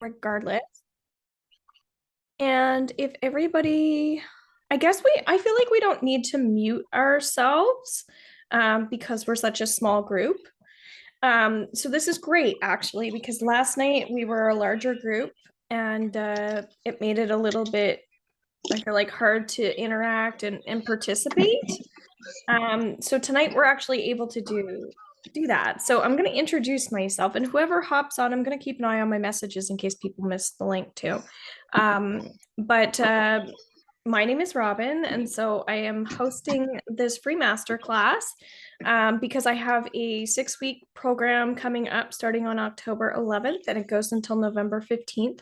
regardless. And if everybody, I feel like we don't need to mute ourselves because we're such a small group. So this is great actually, because last night we were a larger group and it made it a little bit, I feel like, hard to interact and participate. So tonight we're actually able to do that. So I'm going to introduce myself, and whoever hops on, I'm going to keep an eye on my messages in case people miss the link too. But my name is Robin, and so I am hosting this free masterclass because I have a 6-week program coming up starting on October 11th, and it goes until November 15th.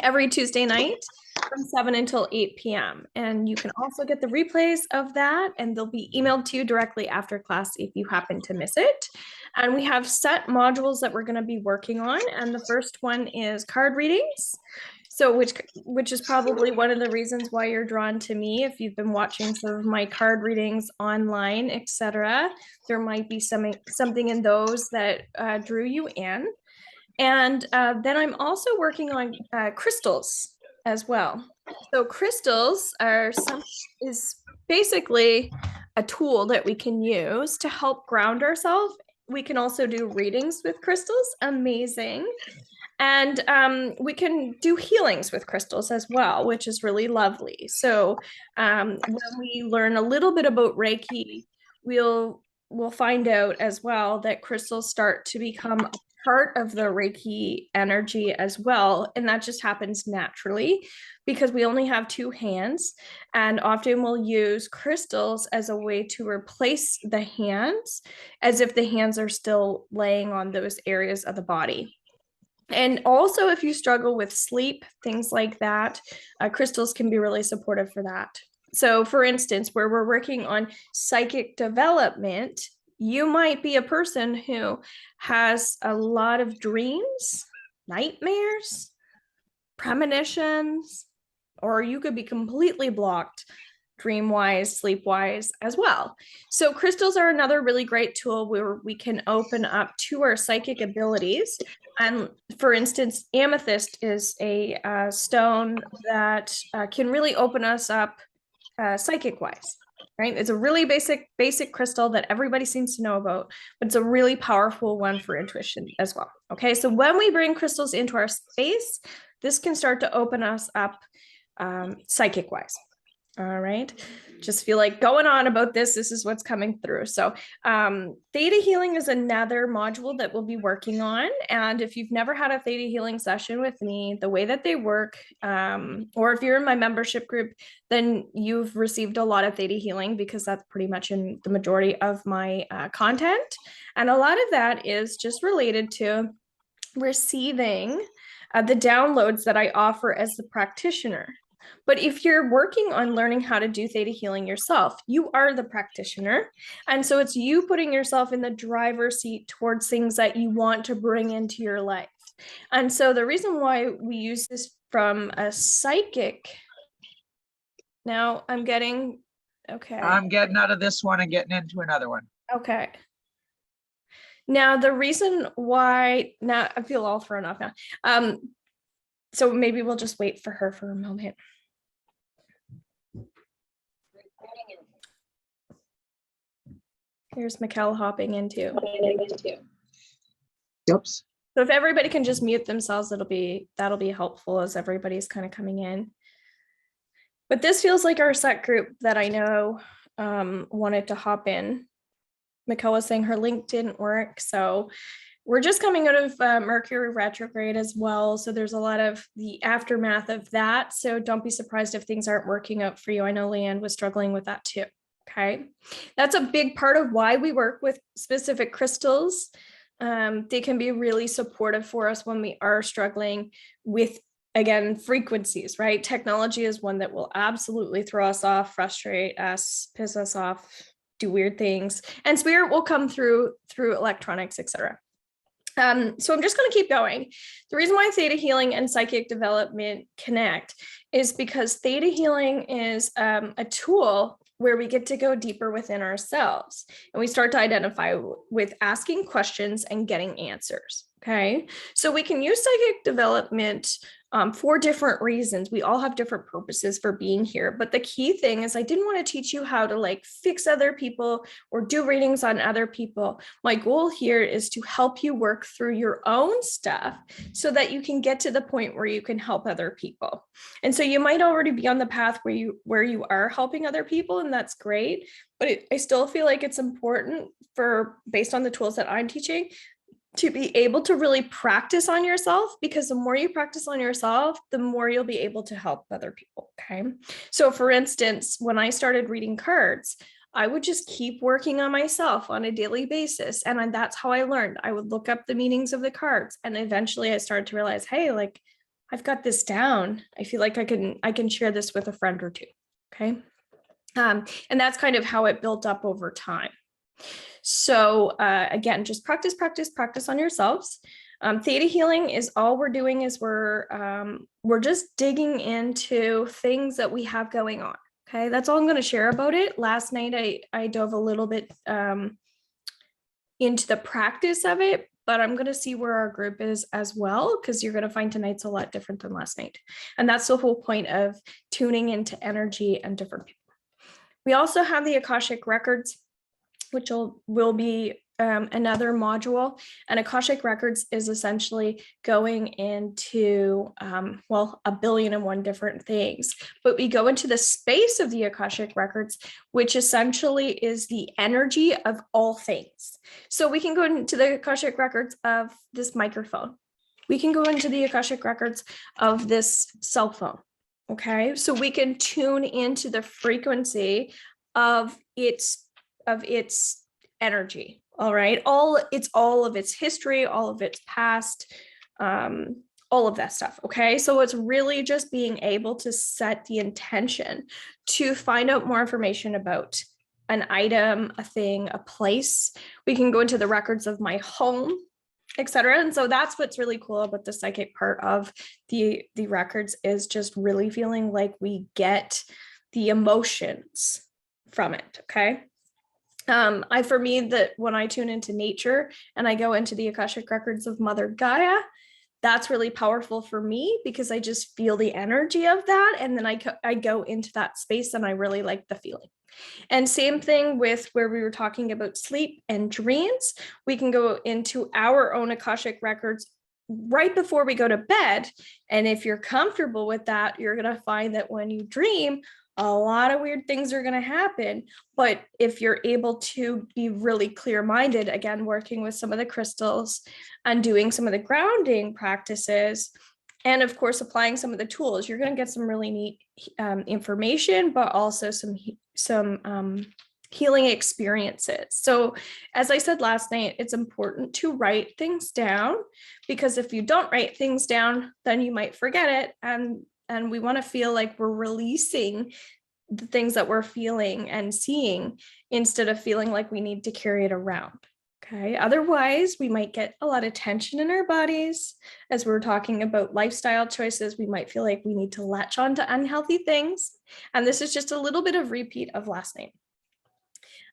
Every Tuesday night from 7 until 8 p.m. And you can also get the replays of that, and they'll be emailed to you directly after class if you happen to miss it. And we have set modules that we're going to be working on. And the first one is card readings. So which is probably one of the reasons why you're drawn to me. If you've been watching some of my card readings online, etc., there might be something in those that drew you in. And then I'm also working on crystals as well. So crystals is basically a tool that we can use to help ground ourselves. We can also do readings with crystals, amazing. And we can do healings with crystals as well, which is really lovely. So when we learn a little bit about Reiki, we'll find out as well that crystals start to become part of the Reiki energy as well. And that just happens naturally because we only have 2 hands. And often we'll use crystals as a way to replace the hands, as if the hands are still laying on those areas of the body. And also, if you struggle with sleep, things like that, crystals can be really supportive for that. So for instance, where we're working on psychic development, you might be a person who has a lot of dreams, nightmares, premonitions, or you could be completely blocked dream-wise, sleep-wise as well. So crystals are another really great tool where we can open up to our psychic abilities. And for instance, amethyst is a stone that can really open us up psychic-wise. Right? It's a really basic crystal that everybody seems to know about, but it's a really powerful one for intuition as well. Okay, so when we bring crystals into our space, this can start to open us up psychic-wise. All right, just feel like going on about this. This is what's coming through. So theta healing is another module that we'll be working on. And if you've never had a theta healing session with me, the way that they work, or if you're in my membership group, then you've received a lot of theta healing because that's pretty much in the majority of my content. And a lot of that is just related to receiving the downloads that I offer as the practitioner. But if you're working on learning how to do theta healing yourself, you are the practitioner. And so it's you putting yourself in the driver's seat towards things that you want to bring into your life. And so the reason why we use this from a psychic, now I'm getting, okay. I'm getting out of this one and getting into another one. Okay. Now the reason why, now I feel all thrown off now. So maybe we'll just wait for her for a moment. Here's Mikkel hopping into. Oops. So if everybody can just mute themselves, that'll be helpful as everybody's kind of coming in. But this feels like our set group that I know wanted to hop in. Mikkel was saying her link didn't work, so we're just coming out of Mercury retrograde as well. So there's a lot of the aftermath of that. So don't be surprised if things aren't working out for you. I know Leanne was struggling with that too. Okay. That's a big part of why we work with specific crystals. They can be really supportive for us when we are struggling with, again, frequencies, right? Technology is one that will absolutely throw us off, frustrate us, piss us off, do weird things, and spirit will come through electronics, etc. So I'm just going to keep going. The reason why theta healing and psychic development connect is because theta healing is a tool where we get to go deeper within ourselves and we start to identify with asking questions and getting answers. Okay, so we can use psychic development for different reasons. We all have different purposes for being here. But the key thing is, I didn't want to teach you how to like fix other people or do readings on other people. My goal here is to help you work through your own stuff so that you can get to the point where you can help other people. And so you might already be on the path where you are helping other people, and that's great. But I still feel like it's important for, based on the tools that I'm teaching, to be able to really practice on yourself, because the more you practice on yourself, the more you'll be able to help other people. Okay. So for instance, when I started reading cards, I would just keep working on myself on a daily basis. And that's how I learned. I would look up the meanings of the cards. And eventually I started to realize, hey, like I've got this down. I feel like I can share this with a friend or two. Okay. And that's kind of how it built up over time. So again, just practice, practice, practice on yourselves. Theta healing is all we're doing is we're just digging into things that we have going on. Okay, that's all I'm going to share about it. Last night I dove a little bit into the practice of it, but I'm going to see where our group is as well, because you're going to find tonight's a lot different than last night. And that's the whole point of tuning into energy and different people. We also have the Akashic records, which will be another module. And Akashic Records is essentially going into, well, 1,000,000,001 different things. But we go into the space of the Akashic Records, which essentially is the energy of all things. So we can go into the Akashic Records of this microphone. We can go into the Akashic Records of this cell phone. Okay, so we can tune into the frequency of its energy. All right, all of its history, all of its past, all of that stuff. Okay, so it's really just being able to set the intention to find out more information about an item, a thing, a place. We can go into the records of my home, etc. And so that's what's really cool about the psychic part of the records, is just really feeling like we get the emotions from it. Okay. For me, that when I tune into nature and I go into the Akashic records of Mother Gaia, that's really powerful for me, because I just feel the energy of that. And then I go into that space and I really like the feeling. And same thing with where we were talking about sleep and dreams. We can go into our own Akashic records right before we go to bed. And if you're comfortable with that, you're going to find that when you dream, a lot of weird things are going to happen. But if you're able to be really clear-minded, again, working with some of the crystals and doing some of the grounding practices, and of course, applying some of the tools, you're going to get some really neat information, but also some healing experiences. So as I said last night, it's important to write things down, because if you don't write things down, then you might forget it. And we want to feel like we're releasing the things that we're feeling and seeing, instead of feeling like we need to carry it around. Okay. Otherwise, we might get a lot of tension in our bodies. As we're talking about lifestyle choices, we might feel like we need to latch on to unhealthy things. And this is just a little bit of repeat of last night.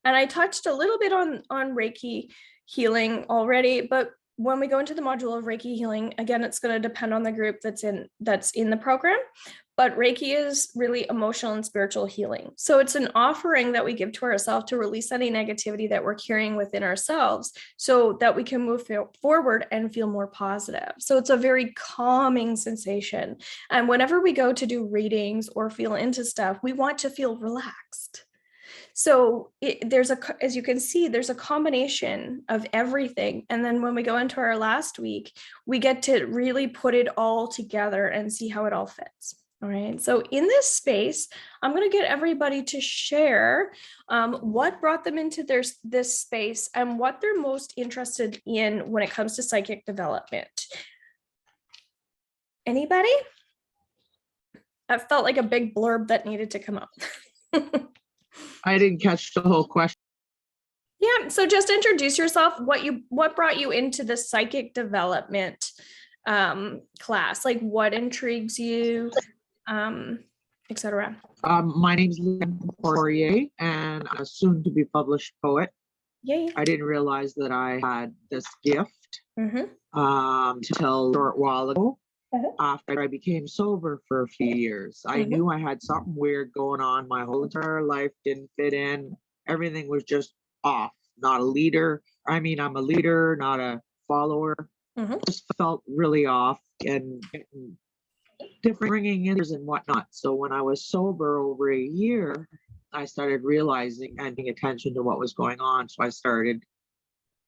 And I touched a little bit on Reiki healing already, but when we go into the module of Reiki healing, again, it's going to depend on the group that's in the program. But Reiki is really emotional and spiritual healing. So it's an offering that we give to ourselves to release any negativity that we're carrying within ourselves, so that we can move forward and feel more positive. So it's a very calming sensation. And whenever we go to do readings or feel into stuff, we want to feel relaxed. So as you can see, there's a combination of everything. And then when we go into our last week, we get to really put it all together and see how it all fits. All right. So in this space, I'm going to get everybody to share what brought them into this space and what they're most interested in when it comes to psychic development. Anybody? I felt like a big blurb that needed to come up. I didn't catch the whole question. Yeah, so just introduce yourself, what brought you into the psychic development class, like what intrigues you, etc. My name's Lynn Poirier, and I'm a soon-to-be published poet. Yay. I didn't realize that I had this gift till a short while ago. Uh-huh. After I became sober for a few years, I knew I had something weird going on. My whole entire life didn't fit in. Everything was just off. Not a leader. I mean, I'm a leader, not a follower. Just felt really off and getting different ringing ears and whatnot. So when I was sober over a year, I started realizing and paying attention to what was going on. So I started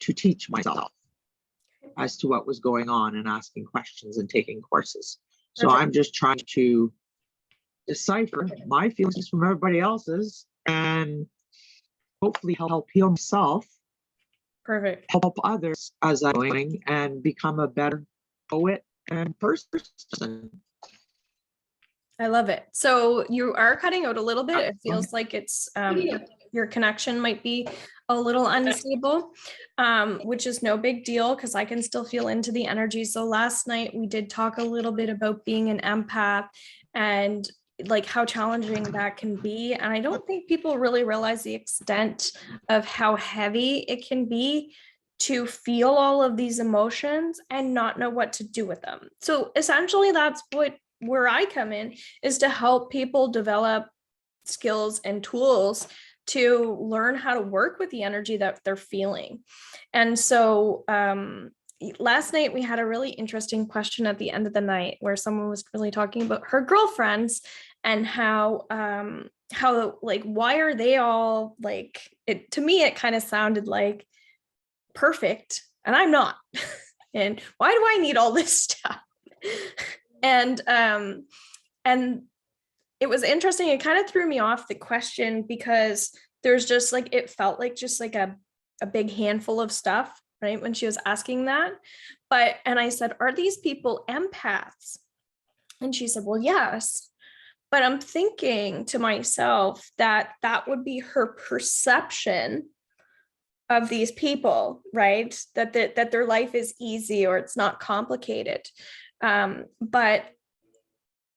to teach myself as to what was going on and asking questions and taking courses. So I'm just trying to decipher my feelings from everybody else's and hopefully help heal myself, Perfect. help others as I'm going, and become a better poet and person. I love it. So you are cutting out a little bit. It feels like it's your connection might be a little unstable, which is no big deal because I can still feel into the energy. So last night we did talk a little bit about being an empath and like how challenging that can be. And I don't think people really realize the extent of how heavy it can be to feel all of these emotions and not know what to do with them. So essentially that's where I come in, is to help people develop skills and tools to learn how to work with the energy that they're feeling. And so last night we had a really interesting question at the end of the night where someone was really talking about her girlfriends and how like, why are they all like, it to me it kind of sounded like perfect and I'm not. And why do I need all this stuff? And it was interesting. It kind of threw me off the question because there's just like, it felt like just like a big handful of stuff, right? When she was asking that. And I said, are these people empaths? And she said, well, yes. But I'm thinking to myself that that would be her perception of these people, right? That their life is easy or it's not complicated. But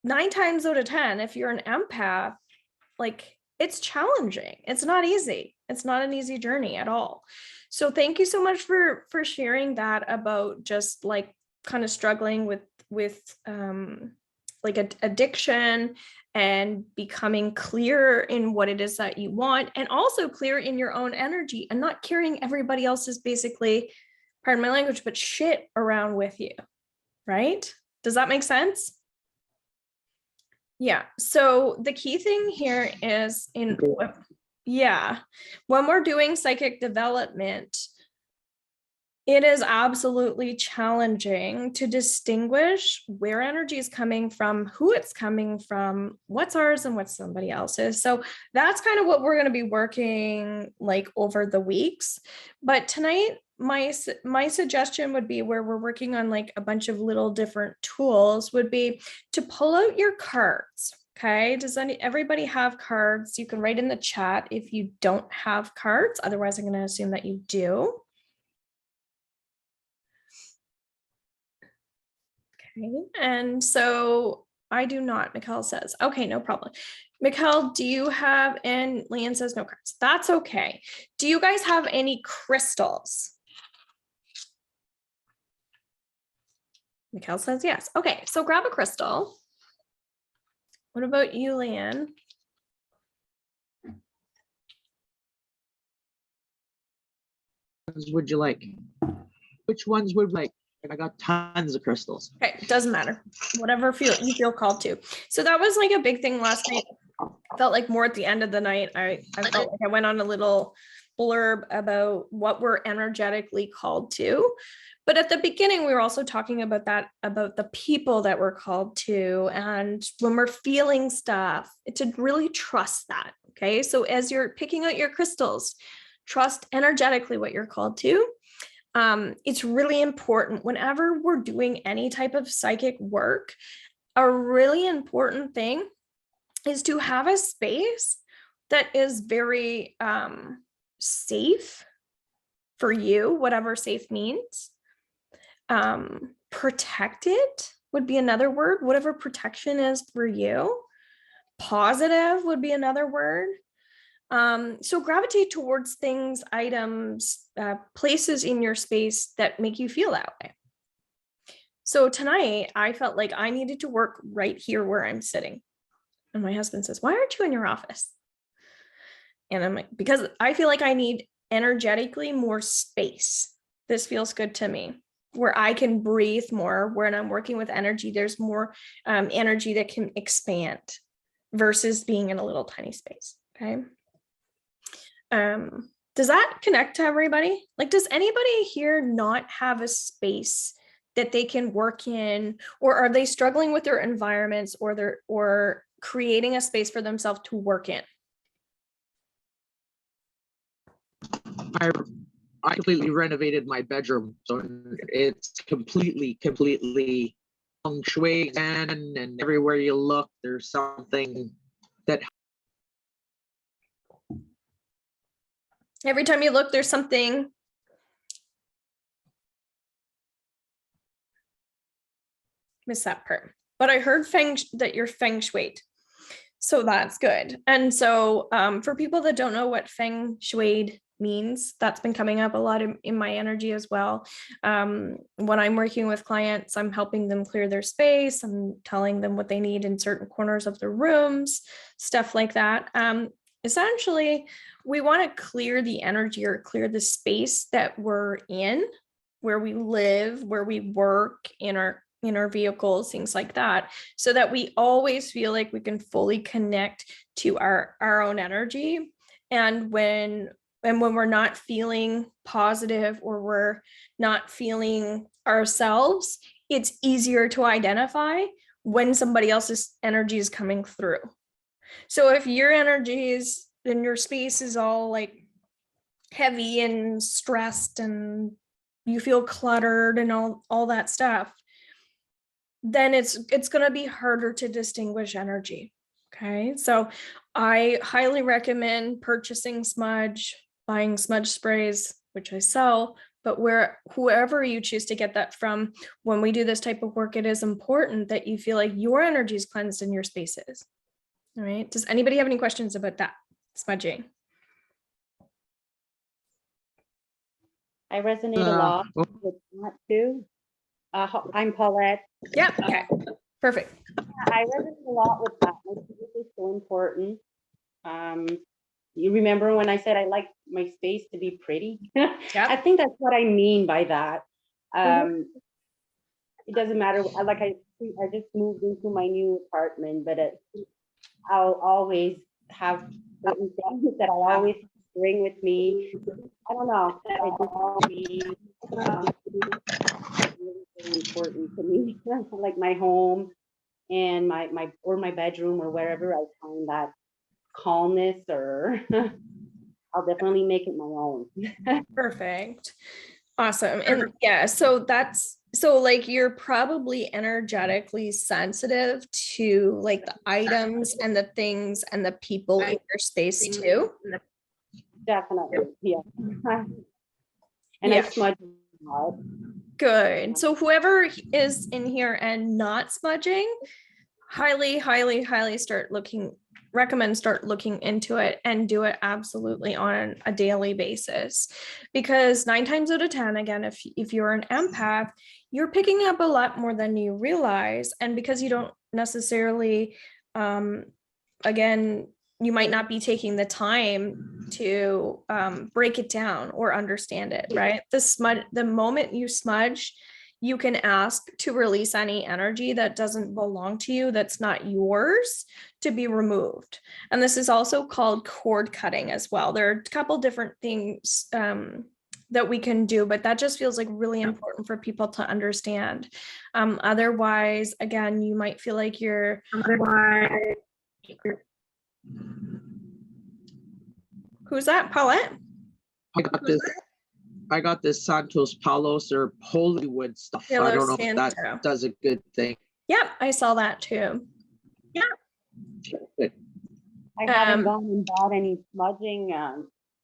9 times out of 10, if you're an empath, like it's challenging. It's not easy. It's not an easy journey at all. So thank you so much for sharing that about just like kind of struggling with like addiction and becoming clear in what it is that you want, and also clear in your own energy and not carrying everybody else's, basically, pardon my language, but shit around with you, right? Does that make sense? Yeah. So the key thing here is when we're doing psychic development, it is absolutely challenging to distinguish where energy is coming from, who it's coming from, what's ours and what's somebody else's. So that's kind of what we're going to be working like over the weeks. But tonight, my suggestion would be, where we're working on like a bunch of little different tools, would be to pull out your cards. Okay. Does everybody have cards? You can write in the chat if you don't have cards. Otherwise, I'm going to assume that you do. Okay. And so I do not, Mikhail says. Okay, no problem. Mikhail, do you have, and Leanne says no cards. That's okay. Do you guys have any crystals? Mikhail says yes. Okay, so grab a crystal. What about you, Leanne? Would you like? Which ones would you like? I got tons of crystals. Okay, doesn't matter. Whatever you feel called to. So that was like a big thing last night. I felt like more at the end of the night, I felt like I went on a little blurb about what we're energetically called to. But at the beginning, we were also talking about that, about the people that we're called to. And when we're feeling stuff, to really trust that. Okay. So as you're picking out your crystals, trust energetically what you're called to. It's really important whenever we're doing any type of psychic work. A really important thing is to have a space that is very safe for you, whatever safe means. Protected would be another word, whatever protection is for you. Positive would be another word. So gravitate towards things, items, places in your space that make you feel that way. So tonight I felt like I needed to work right here where I'm sitting. And my husband says, "Why aren't you in your office?" And I'm like, "Because I feel like I need energetically more space. This feels good to me, where I can breathe more. When I'm working with energy, there's more energy that can expand versus being in a little tiny space." Okay. Does that connect to everybody? Like, does anybody here not have a space that they can work in, or are they struggling with their environments, or creating a space for themselves to work in? I I completely renovated my bedroom, so it's completely feng shui, and everywhere you look, there's something that Every time you look, there's something. Miss that part. But I heard that you're feng shui. So that's good. And so for people that don't know what feng shui means, that's been coming up a lot in my energy as well. When I'm working with clients, I'm helping them clear their space. I'm telling them what they need in certain corners of their rooms, stuff like that. Essentially, we want to clear the energy or clear the space that we're in, where we live, where we work, in our vehicles, things like that, so that we always feel like we can fully connect to our own energy. And when we're not feeling positive, or we're not feeling ourselves, it's easier to identify when somebody else's energy is coming through. So if your energy is in your space is all like heavy and stressed, and you feel cluttered and all that stuff, then it's going to be harder to distinguish energy. Okay. So I highly recommend purchasing smudge, buying smudge sprays, which I sell, but whoever you choose to get that from, when we do this type of work, it is important that you feel like your energy is cleansed in your spaces. All right. Does anybody have any questions about that? Smudging. I resonate a lot with that too. I'm Paulette. Yeah. Okay. Perfect. I resonate a lot with that. I think it's so important. You remember when I said I like my space to be pretty? Yeah. I think that's what I mean by that. It doesn't matter. I just moved into my new apartment, but I'll always have certain things that I always bring with me. I don't know. It just be really important to me. Like my home and my bedroom or wherever I find that calmness, or I'll definitely make it my own. Perfect. Awesome. And yeah, so like you're probably energetically sensitive to like the items and the things and the people in your space too. Definitely. Yeah. And Yeah. I smudge a lot. Good. So whoever is in here and not smudging, highly recommend start looking into it, and do it absolutely on a daily basis, because 9 times out of 10, again, if you're an empath, you're picking up a lot more than you realize. And because you don't necessarily, again, you might not be taking the time to break it down or understand it, right? The moment you smudge, you can ask to release any energy that doesn't belong to you, that's not yours, to be removed. And this is also called cord cutting as well. There are a couple different things that we can do, but that just feels like really important for people to understand. Otherwise, again, you might feel like you're Who's that, Paulette? I got this Santos Palos or Holywood stuff. Hello, I don't know Santo. if that does a good thing. Yep, I saw that too. Yeah. Good. I haven't gone and bought any smudging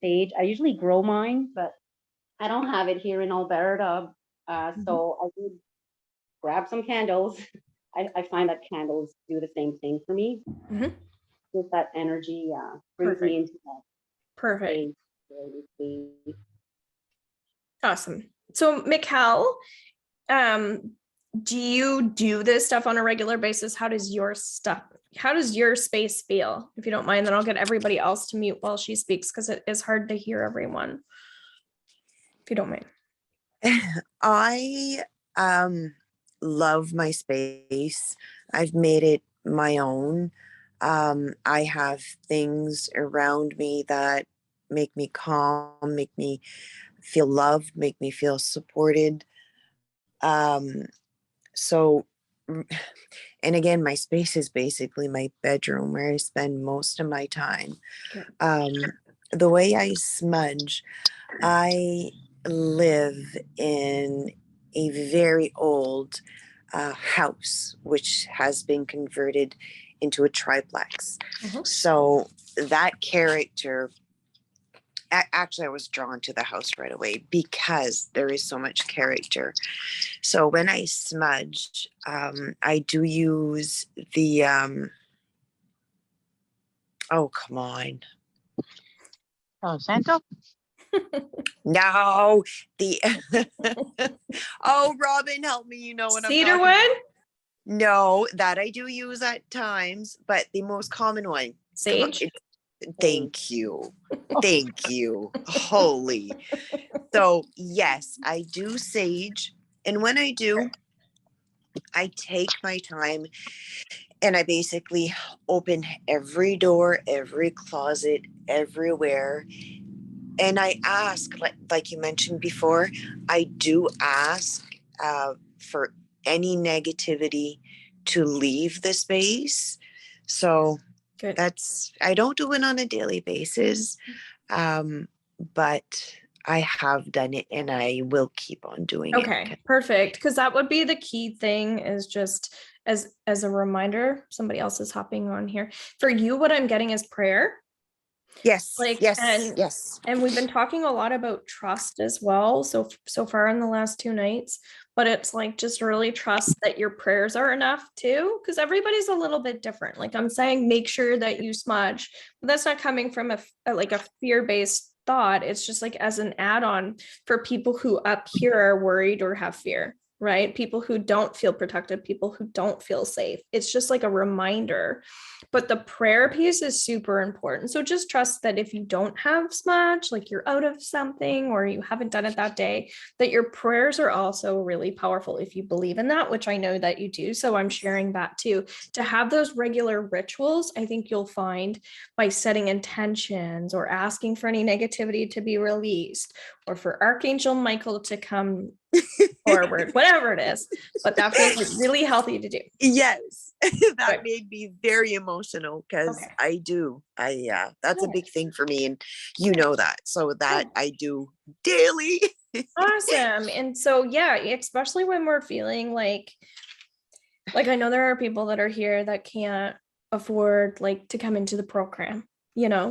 sage. I usually grow mine, but I don't have it here in Alberta. So I did grab some candles. I find that candles do the same thing for me. Just that energy brings me into that Perfect. They really sweet. Awesome. So, Mikkel, do you do this stuff on a regular basis? How does your space feel? If you don't mind, then I'll get everybody else to mute while she speaks, because it is hard to hear everyone. If you don't mind. I love my space. I've made it my own. I have things around me that make me calm, make me feel loved, make me feel supported. So, and again, my space is basically my bedroom where I spend most of my time. The way I smudge, I live in a very old house, which has been converted into a triplex. So that character, actually, I was drawn to the house right away because there is so much character. So when I smudge, I do use the, oh, come on. Oh, Santo? No, the oh, Robin, help me. You know what I'm talking Cedarwood? about. No, that I do use at times, but the most common one. Sage? Thank you. Thank you. Holy. So, yes, I do sage. And when I do, I take my time and I basically open every door, every closet, everywhere. And I ask, like you mentioned before, I do ask for any negativity to leave the space. So Good. I don't do it on a daily basis, but I have done it and I will keep on doing it. Okay, perfect. Because that would be the key thing, is just as a reminder, somebody else is hopping on here. For you, what I'm getting is prayer. Yes. Yes. Yes. And we've been talking a lot about trust as well. So far in the last 2 nights, but it's like, just really trust that your prayers are enough too, because everybody's a little bit different. Like I'm saying, make sure that you smudge, but that's not coming from a fear-based thought. It's just like as an add-on for people who up here are worried or have fear, right? People who don't feel protected, people who don't feel safe. It's just like a reminder. But the prayer piece is super important. So just trust that if you don't have smudge, like you're out of something or you haven't done it that day, that your prayers are also really powerful if you believe in that, which I know that you do. So I'm sharing that too. To have those regular rituals, I think you'll find by setting intentions or asking for any negativity to be released, or for Archangel Michael to come forward, whatever it is. But that feels like really healthy to do. Yes. That Good. made me very emotional because Okay. I do. That's a Good. big thing for me. And you know that. So that I do daily. Awesome. And so, yeah, especially when we're feeling like I know there are people that are here that can't afford like to come into the program,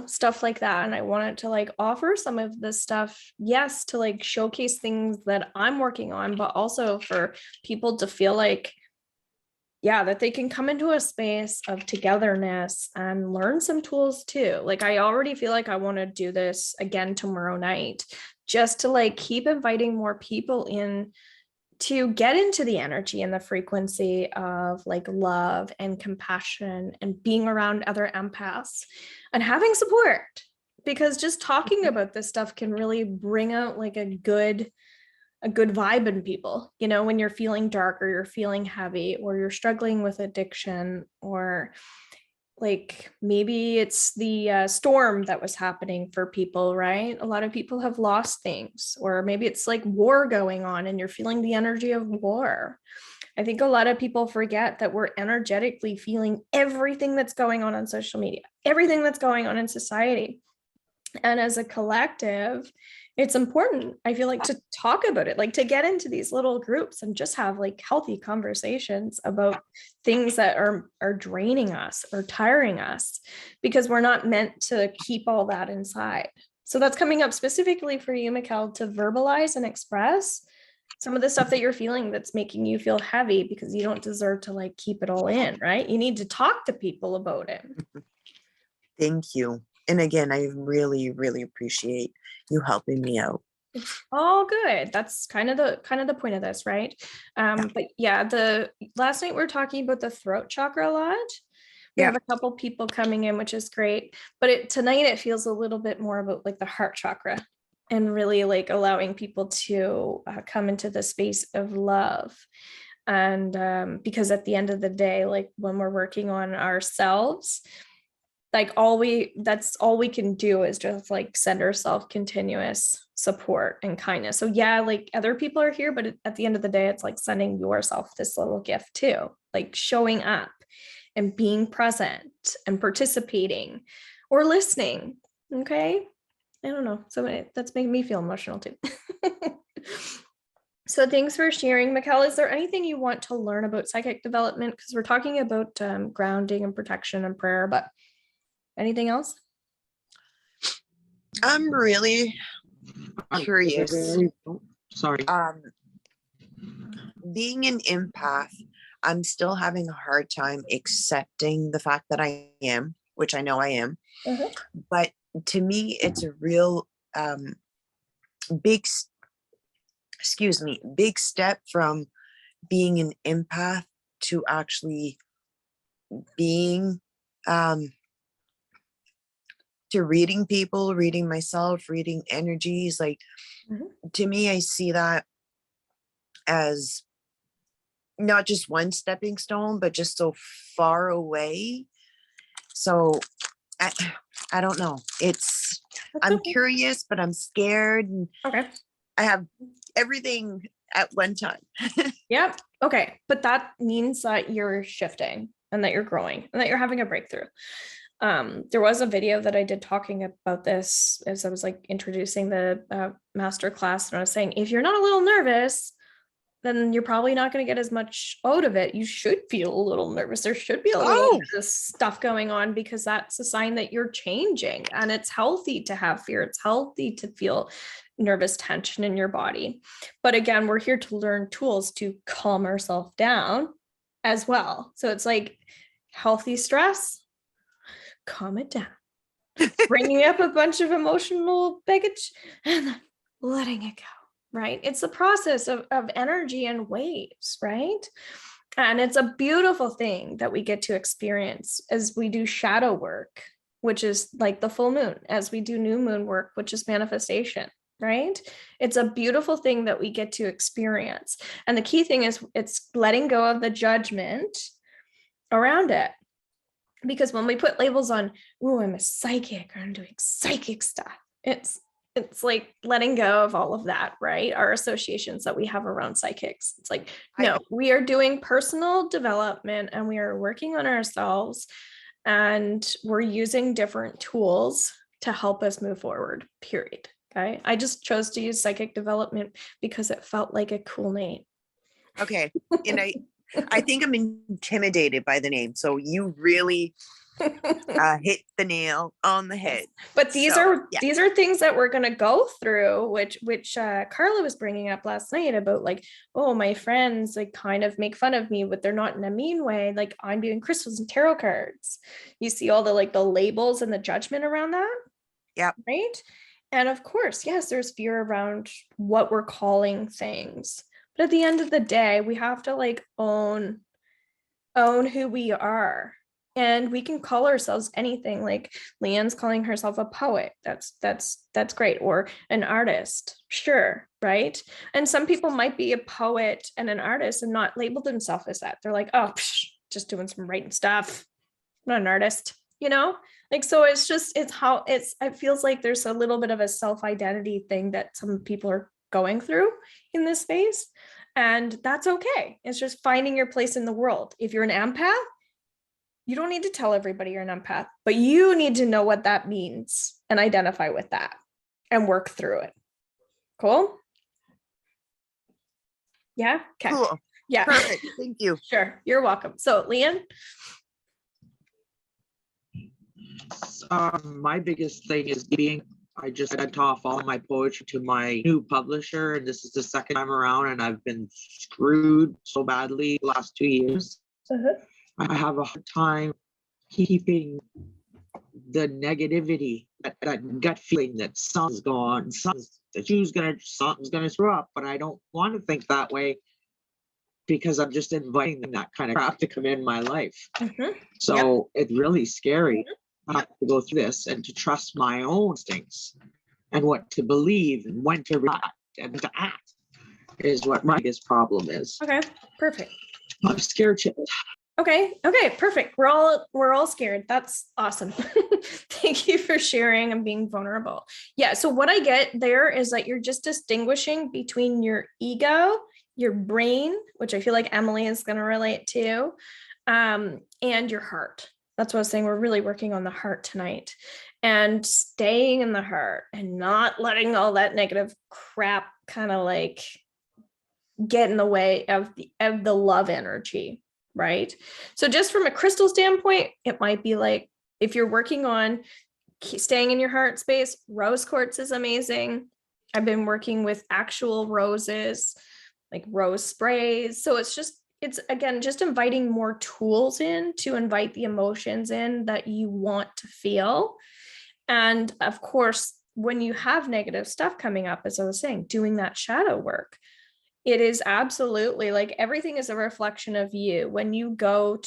stuff like that. And I wanted to like offer some of this stuff, yes, to like showcase things that I'm working on, but also for people to feel like, yeah, that they can come into a space of togetherness and learn some tools too. Like I already feel like I want to do this again tomorrow night, just to like keep inviting more people in to get into the energy and the frequency of like love and compassion and being around other empaths and having support, because just talking about this stuff can really bring out like a good vibe in people, when you're feeling dark or you're feeling heavy or you're struggling with addiction, or like maybe it's the storm that was happening for people, right? A lot of people have lost things, or maybe it's like war going on and you're feeling the energy of war. I think a lot of people forget that we're energetically feeling everything that's going on social media, everything that's going on in society. And as a collective, it's important, I feel like, to talk about it, like to get into these little groups and just have like healthy conversations about things that are draining us or tiring us, because we're not meant to keep all that inside. So that's coming up specifically for you, Mikkel, to verbalize and express some of the stuff that you're feeling that's making you feel heavy, because you don't deserve to like keep it all in, right? You need to talk to people about it. Thank you. And again, I really, really appreciate you helping me out. It's all good. That's kind of the point of this, right? But yeah, the last night we were talking about the throat chakra a lot. We Yeah. have a couple people coming in, which is great. But tonight it feels a little bit more about like the heart chakra and really like allowing people to come into the space of love. And because at the end of the day, like when we're working on ourselves, like that's all we can do is just like send ourselves continuous support and kindness. So yeah, like other people are here, but at the end of the day, it's like sending yourself this little gift too, like showing up and being present and participating or listening. Okay. I don't know. So that's making me feel emotional too. So thanks for sharing, Mikkel. Is there anything you want to learn about psychic development? Because we're talking about grounding and protection and prayer, but anything else? I'm really curious. Sorry. Being an empath, I'm still having a hard time accepting the fact that I am, which I know I am. But to me, it's a real big step from being an empath to actually being to reading people, reading myself, reading energies. Like to me, I see that as not just one stepping stone, but just so far away. So I don't know. I'm curious, but I'm scared. And Okay. I have everything at one time. Yep. Okay. But that means that you're shifting and that you're growing and that you're having a breakthrough. There was a video that I did talking about this as I was like introducing the masterclass, and I was saying, if you're not a little nervous, then you're probably not going to get as much out of it. You should feel a little nervous. There should be a little stuff going on, because that's a sign that you're changing, and it's healthy to have fear. It's healthy to feel nervous tension in your body. But again, we're here to learn tools to calm ourselves down as well. So it's like healthy stress, calm it down, bringing up a bunch of emotional baggage and then letting it go. Right? It's a process of energy and waves, right? And it's a beautiful thing that we get to experience as we do shadow work, which is like the full moon, as we do new moon work, which is manifestation, right? It's a beautiful thing that we get to experience. And the key thing is it's letting go of the judgment around it. Because when we put labels on, oh, I'm a psychic, or I'm doing psychic stuff, it's like letting go of all of that, right? Our associations that we have around psychics. It's like, no, we are doing personal development and we are working on ourselves, and we're using different tools to help us move forward, period. Okay. I just chose to use psychic development because it felt like a cool name. Okay. And I think I'm intimidated by the name. So you really hit the nail on the head. But these are things that we're going to go through, which Carla was bringing up last night about like, oh, my friends like kind of make fun of me, but they're not in a mean way. Like, I'm doing crystals and tarot cards. You see all the like the labels and the judgment around that. Yeah. Right. And of course, yes, there's fear around what we're calling things. But at the end of the day, we have to like own who we are. And we can call ourselves anything. Like Leanne's calling herself a poet. That's great. Or an artist. Sure. Right. And some people might be a poet and an artist and not label themselves as that. They're like, oh, just doing some writing stuff. I'm not an artist, you know? Like, so it feels like there's a little bit of a self-identity thing that some people are going through in this space. And that's okay. It's just finding your place in the world. If you're an empath, you don't need to tell everybody you're an empath, but you need to know what that means and identify with that and work through it. Cool? Yeah? Okay. Cool. Yeah. Perfect. Thank you. Sure. You're welcome. So, Leanne? My biggest thing is I just sent off all my poetry to my new publisher, and this is the second time around, and I've been screwed so badly the last 2 years. I have a hard time keeping the negativity, that gut feeling that something's gone, something's gonna throw up, but I don't want to think that way because I'm just inviting that kind of crap to come in my life. So it's really scary to go through this and to trust my own instincts and what to believe and when to react and to act is what my biggest problem is. Okay, perfect. I'm scared shit. Okay, perfect. We're all scared. That's awesome. Thank you for sharing and being vulnerable. Yeah, so what I get there is that you're just distinguishing between your ego, your brain, which I feel like Emily is going to relate to, and your heart. That's what I was saying. We're really working on the heart tonight and staying in the heart and not letting all that negative crap kind of like get in the way of the love energy. Right. So just from a crystal standpoint, it might be like, if you're working on staying in your heart space, rose quartz is amazing. I've been working with actual roses, like rose sprays. So it's again, just inviting more tools in to invite the emotions in that you want to feel. And of course, when you have negative stuff coming up, as I was saying, doing that shadow work, it is absolutely like everything is a reflection of you. When you get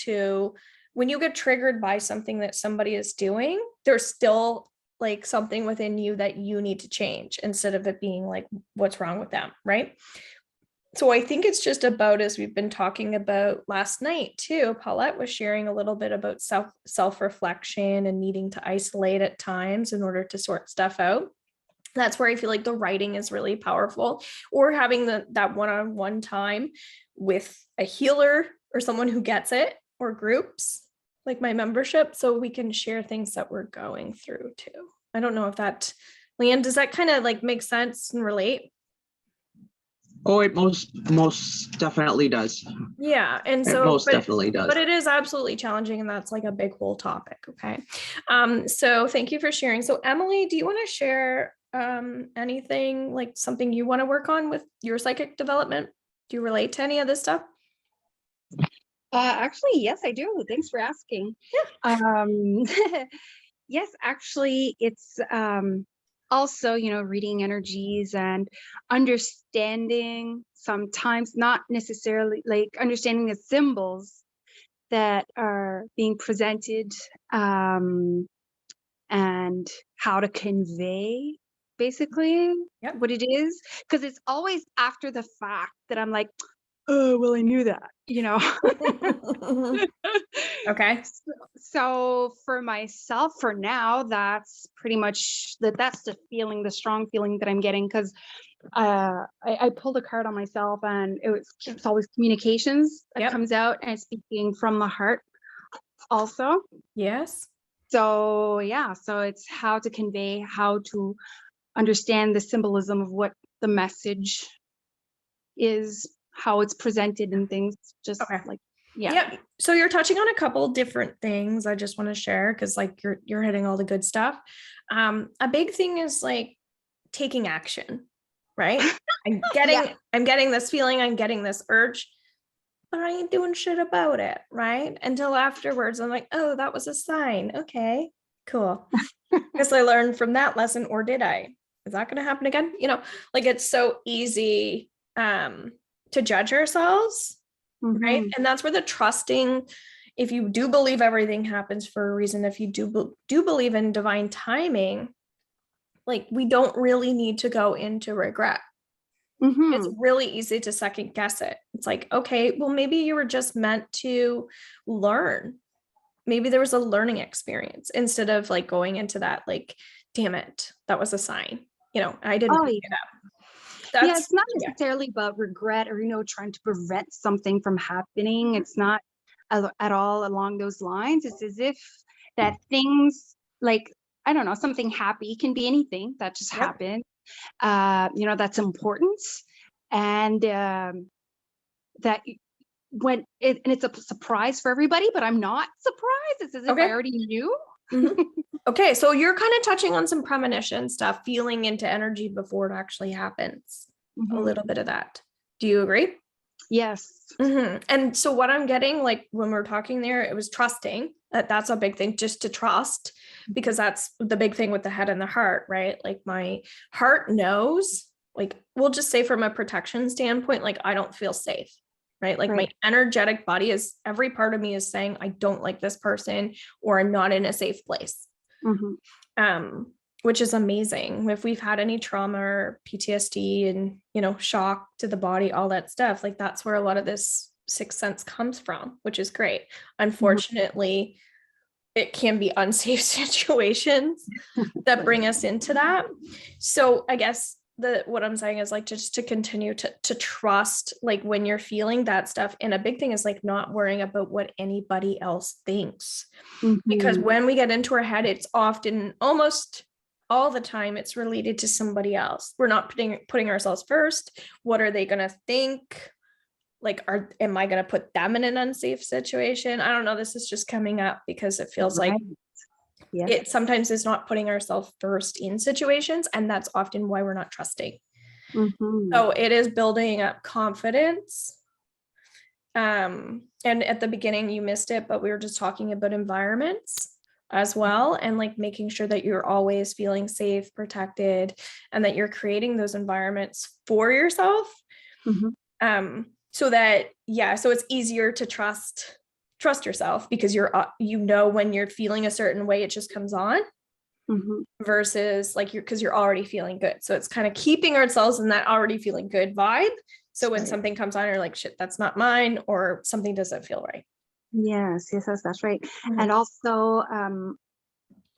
triggered by something that somebody is doing, there's still like something within you that you need to change instead of it being like, what's wrong with them, right? So I think it's just about, as we've been talking about last night too, Paulette was sharing a little bit about self-reflection and needing to isolate at times in order to sort stuff out. That's where I feel like the writing is really powerful, or having that one-on-one time with a healer or someone who gets it, or groups like my membership, so we can share things that we're going through too. I don't know if that, Leanne, does that kind of like make sense and relate? Oh, it most definitely does. Yeah. And It so most definitely does. But it is absolutely challenging, and that's like a big whole topic. Okay. So thank you for sharing. So Emily, do you want to share anything, like something you want to work on with your psychic development? Do you relate to any of this stuff? Actually, yes, I do. Thanks for asking. Yeah. Yes, actually, it's also, reading energies and understanding, sometimes not necessarily like understanding the symbols that are being presented, and how to convey basically what it is. Because it's always after the fact that I'm like, oh, well, I knew that, Okay. So for myself, for now, that's pretty much that's the feeling, the strong feeling that I'm getting, because I pulled a card on myself, and it's always communications that comes out, and speaking from the heart also. Yes. So yeah, so it's how to convey, how to understand the symbolism of what the message is, how it's presented and things, just like yeah. So you're touching on a couple different things I just want to share, because like you're hitting all the good stuff. A big thing is like taking action, right? I'm getting this feeling, I'm getting this urge, but I ain't doing shit about it, right? Until afterwards, I'm like, oh, that was a sign. Okay, cool. Guess I learned from that lesson, or did I? Is that going to happen again? Like it's so easy to judge ourselves, right? And that's where the trusting, if you do believe everything happens for a reason, if you do believe in divine timing, like we don't really need to go into regret. It's really easy to second guess it. It's like, okay, well, maybe you were just meant to learn. Maybe there was a learning experience, instead of like going into that, like, damn it, that was a sign. I didn't pick it up. It's not necessarily about regret or, trying to prevent something from happening. It's not at all along those lines. It's as if that things like, I don't know, something happy can be anything that just happened. That's important. And that when it's a surprise for everybody, but I'm not surprised. It's as if I already knew. Okay, so you're kind of touching on some premonition stuff, feeling into energy before it actually happens. A little bit of that. Do you agree? Yes. And so what I'm getting, like when we're talking there, it was trusting. That's a big thing, just to trust, because that's the big thing with the head and the heart, right? Like my heart knows, like we'll just say from a protection standpoint, like I don't feel safe, right? Like my Right. energetic body is, every part of me is saying I don't like this person, or I'm not in a safe place. Which is amazing. If we've had any trauma or PTSD and, you know, shock to the body, all that stuff, like that's where a lot of this sixth sense comes from, which is great. Unfortunately, it can be unsafe situations that bring us into that. So I guess what I'm saying is like just to continue to trust, like when you're feeling that stuff. And a big thing is like not worrying about what anybody else thinks. Because when we get into our head, it's often, almost all the time, it's related to somebody else. We're not putting ourselves first. What are they going to think? Like, am I going to put them in an unsafe situation? I don't know. This is just coming up because it feels like it sometimes is not putting ourselves first in situations. And that's often why we're not trusting. So it is building up confidence. And at the beginning you missed it, but we were just talking about environments as well, and like making sure that you're always feeling safe, protected, and that you're creating those environments for yourself. So that, so it's easier to trust yourself, because you're you know, when you're feeling a certain way, it just comes on. Versus like because you're already feeling good. So it's kind of keeping ourselves in that already feeling good vibe. So when something comes on, you're like, shit, that's not mine, or something doesn't feel right. Yes, that's right. And also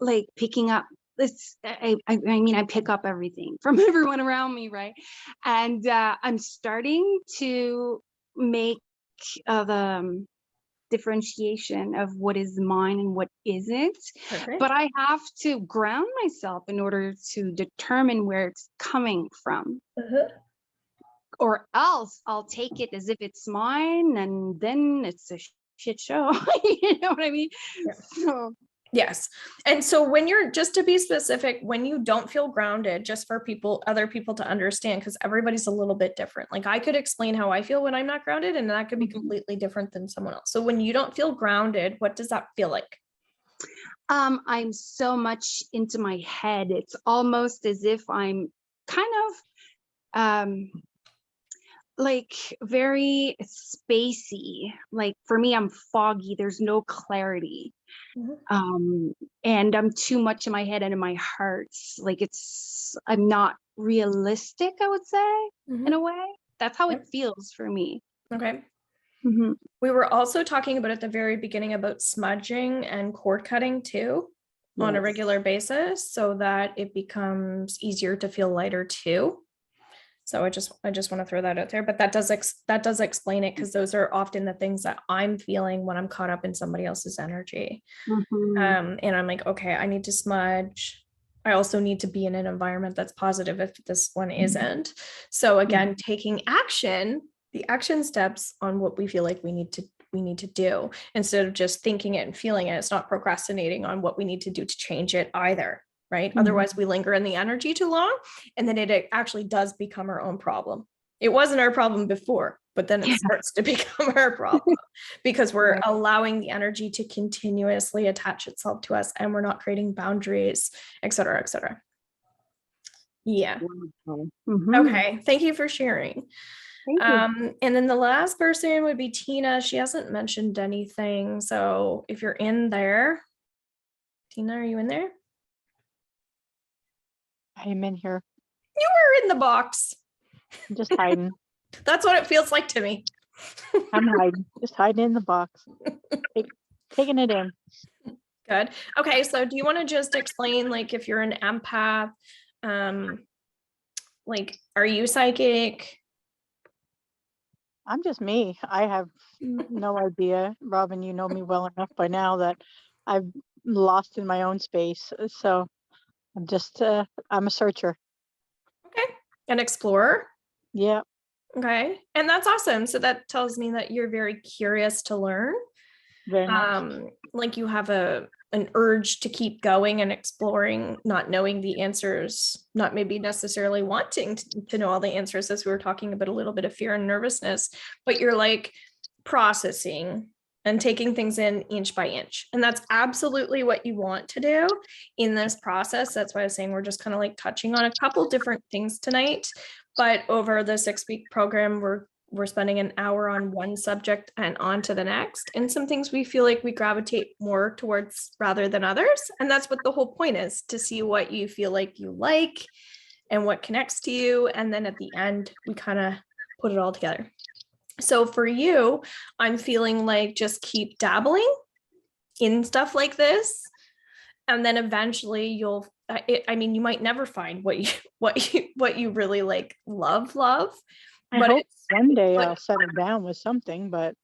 like picking up this, I mean, I pick up everything from everyone around me, right? And I'm starting to make the differentiation of what is mine and what isn't. But I have to ground myself in order to determine where it's coming from. Or else I'll take it as if it's mine, and then it's a shit show. You know what I mean? So yes. And so when you're, just to be specific, when you don't feel grounded, just for other people to understand, because everybody's a little bit different. Like I could explain how I feel when I'm not grounded, and that could be completely different than someone else. So when you don't feel grounded, what does that feel like? I'm so much into my head. It's almost as if I'm kind of like very spacey. Like for me, I'm foggy. There's no clarity. And I'm too much in my head and in my heart. Like I'm not realistic, I would say, in a way. That's how it feels for me. Okay. We were also talking about at the very beginning about smudging and cord cutting too, on a regular basis, so that it becomes easier to feel lighter too. So I just want to throw that out there, but that does explain it, because those are often the things that I'm feeling when I'm caught up in somebody else's energy. And I'm like, okay, I need to smudge. I also need to be in an environment that's positive if this one isn't. So again, taking action, the action steps on what we feel like we need to do, instead of just thinking it and feeling it. It's not procrastinating on what we need to do to change it either. Right? Otherwise we linger in the energy too long, and then it actually does become our own problem. It wasn't our problem before, but then it starts to become our problem because we're allowing the energy to continuously attach itself to us, and we're not creating boundaries, et cetera, et cetera. Yeah. Okay. Thank you for sharing. And then the last person would be Tina. She hasn't mentioned anything. So if you're in there, Tina, are you in there? I am in here. You were in the box. I'm just hiding. That's what it feels like to me. I'm hiding. Just hiding in the box. Taking it in. Good. Okay, so do you want to just explain, like, if you're an empath, like, are you psychic? I'm just me. I have no idea. Robin, you know me well enough by now that I've lost in my own space. So I'm just, I'm a searcher. Okay. An explorer? Yeah. Okay. And that's awesome. So that tells me that you're very curious to learn. Very much. Like you have an urge to keep going and exploring, not knowing the answers, not maybe necessarily wanting to know all the answers, as we were talking about a little bit of fear and nervousness, but you're like processing and taking things in inch by inch. And that's absolutely what you want to do in this process. That's why I was saying we're just kind of like touching on a couple different things tonight. But over the 6-week program, we're spending an hour on one subject and on to the next. And some things we feel like we gravitate more towards rather than others. And that's what the whole point is, to see what you feel like you like and what connects to you. And then at the end, we kind of put it all together. So for you, I'm feeling like just keep dabbling in stuff like this. And then eventually you'll, I mean, you might never find what you really like, love. I But hope one day I'll settle down with something, but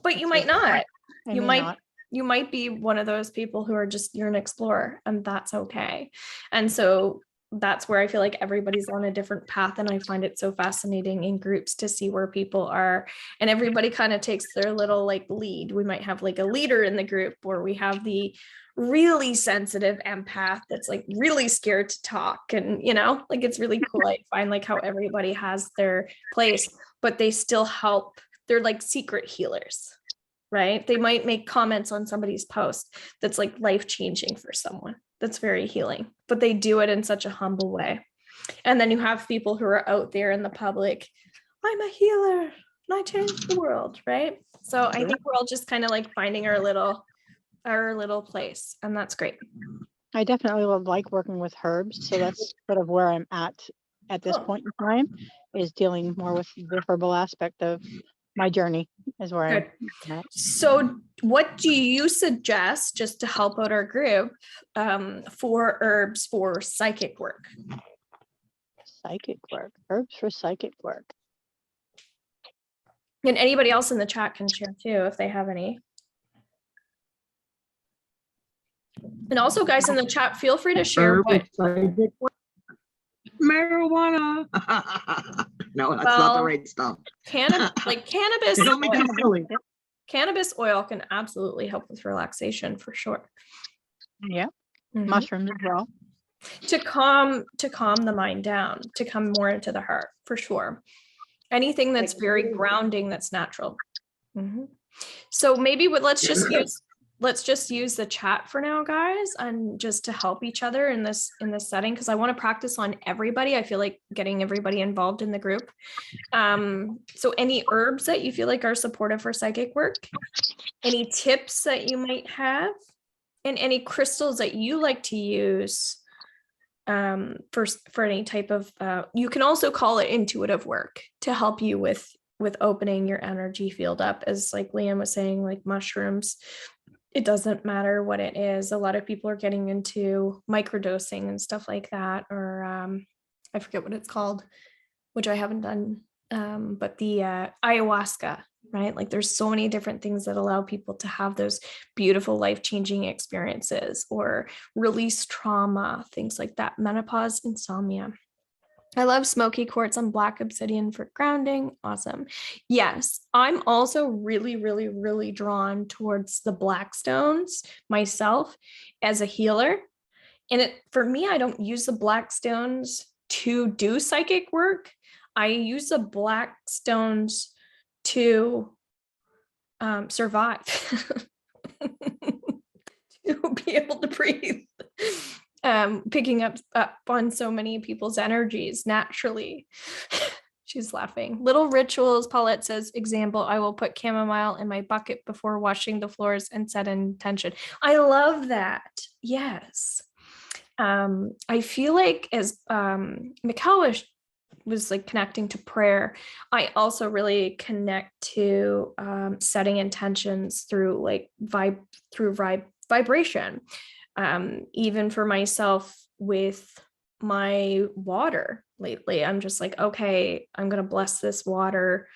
you might not. I You may might not. you might be one of those people who are just, you're an explorer, and that's okay. And so that's where I feel like everybody's on a different path. And I find it so fascinating in groups to see where people are, and everybody kind of takes their little like lead. We might have like a leader in the group, or we have the really sensitive empath that's like really scared to talk. And, you know, like it's really cool. I find like how everybody has their place, but they still help. They're like secret healers, right? They might make comments on somebody's post that's like life-changing for someone. That's very healing, but they do it in such a humble way. And then you have people who are out there in the public, I'm a healer and I changed the world, right? So I think we're all just kind of like finding our little place, and that's great. I definitely like working with herbs. So that's sort of where I'm at this Cool. point in time, is dealing more with the herbal aspect of my journey is where Good. I'm at. So what do you suggest, just to help out our group, for herbs for psychic work? Psychic work, herbs for psychic work. And anybody else in the chat can share too if they have any. And also, guys in the chat, feel free to share what marijuana. No, that's not the right stuff. cannabis. Don't make me silly. Cannabis oil can absolutely help with relaxation for sure. Yeah. Mhm. Mushrooms as well. To calm the mind down, to come more into the heart for sure. Anything that's very grounding, that's natural. Mhm. So maybe let's just use the chat for now, guys, and just to help each other in this setting, because I want to practice on everybody. I feel like getting everybody involved in the group. So any herbs that you feel like are supportive for psychic work, any tips that you might have, and any crystals that you like to use for any type of you can also call it intuitive work to help you with opening your energy field up, as like Liam was saying, like mushrooms. It doesn't matter what it is. A lot of people are getting into microdosing and stuff like that, or I forget what it's called, which I haven't done, but the ayahuasca, right? Like there's so many different things that allow people to have those beautiful life-changing experiences or release trauma, things like that. Menopause, insomnia. I love smoky quartz and black obsidian for grounding. Awesome. Yes, I'm also really, really, really drawn towards the black stones myself as a healer. And for me, I don't use the black stones to do psychic work. I use the black stones to survive, to be able to breathe. Picking up on so many people's energies naturally. She's laughing. Little rituals, Paulette says, example, I will put chamomile in my bucket before washing the floors and set an intention. I love that. Yes. I feel like as Mikhail was like connecting to prayer, I also really connect to setting intentions through like vibration. Even for myself with my water lately, I'm just like, okay, I'm going to bless this water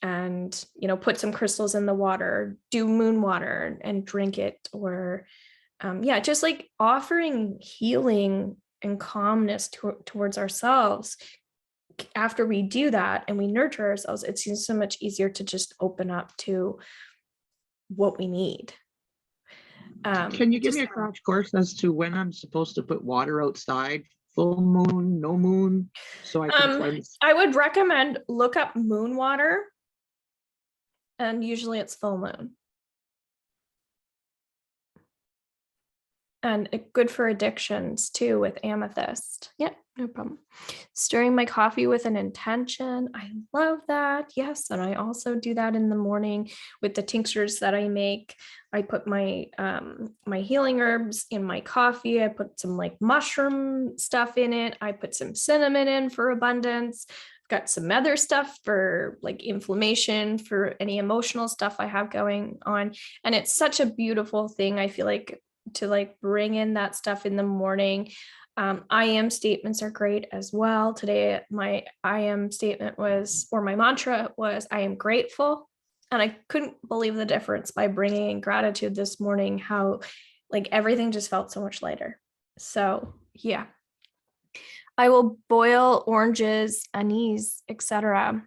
and, you know, put some crystals in the water, do moon water and drink it, or just like offering healing and calmness towards ourselves. After we do that and we nurture ourselves, it seems so much easier to just open up to what we need. Can you give me a crash course as to when I'm supposed to put water outside? Full moon, no moon, so I can cleanse? I would recommend look up moon water, and usually it's full moon. And good for addictions too with amethyst. Yeah, no problem. Stirring my coffee with an intention. I love that. Yes, and I also do that in the morning with the tinctures that I make. I put my my healing herbs in my coffee. I put some like mushroom stuff in it. I put some cinnamon in for abundance. Got some other stuff for like inflammation, for any emotional stuff I have going on. And it's such a beautiful thing. I feel like to like bring in that stuff in the morning. I am statements are great as well. Today, my I am statement was, or my mantra was, I am grateful. And I couldn't believe the difference by bringing in gratitude this morning, how like everything just felt so much lighter. So yeah. I will boil oranges, anise, etc.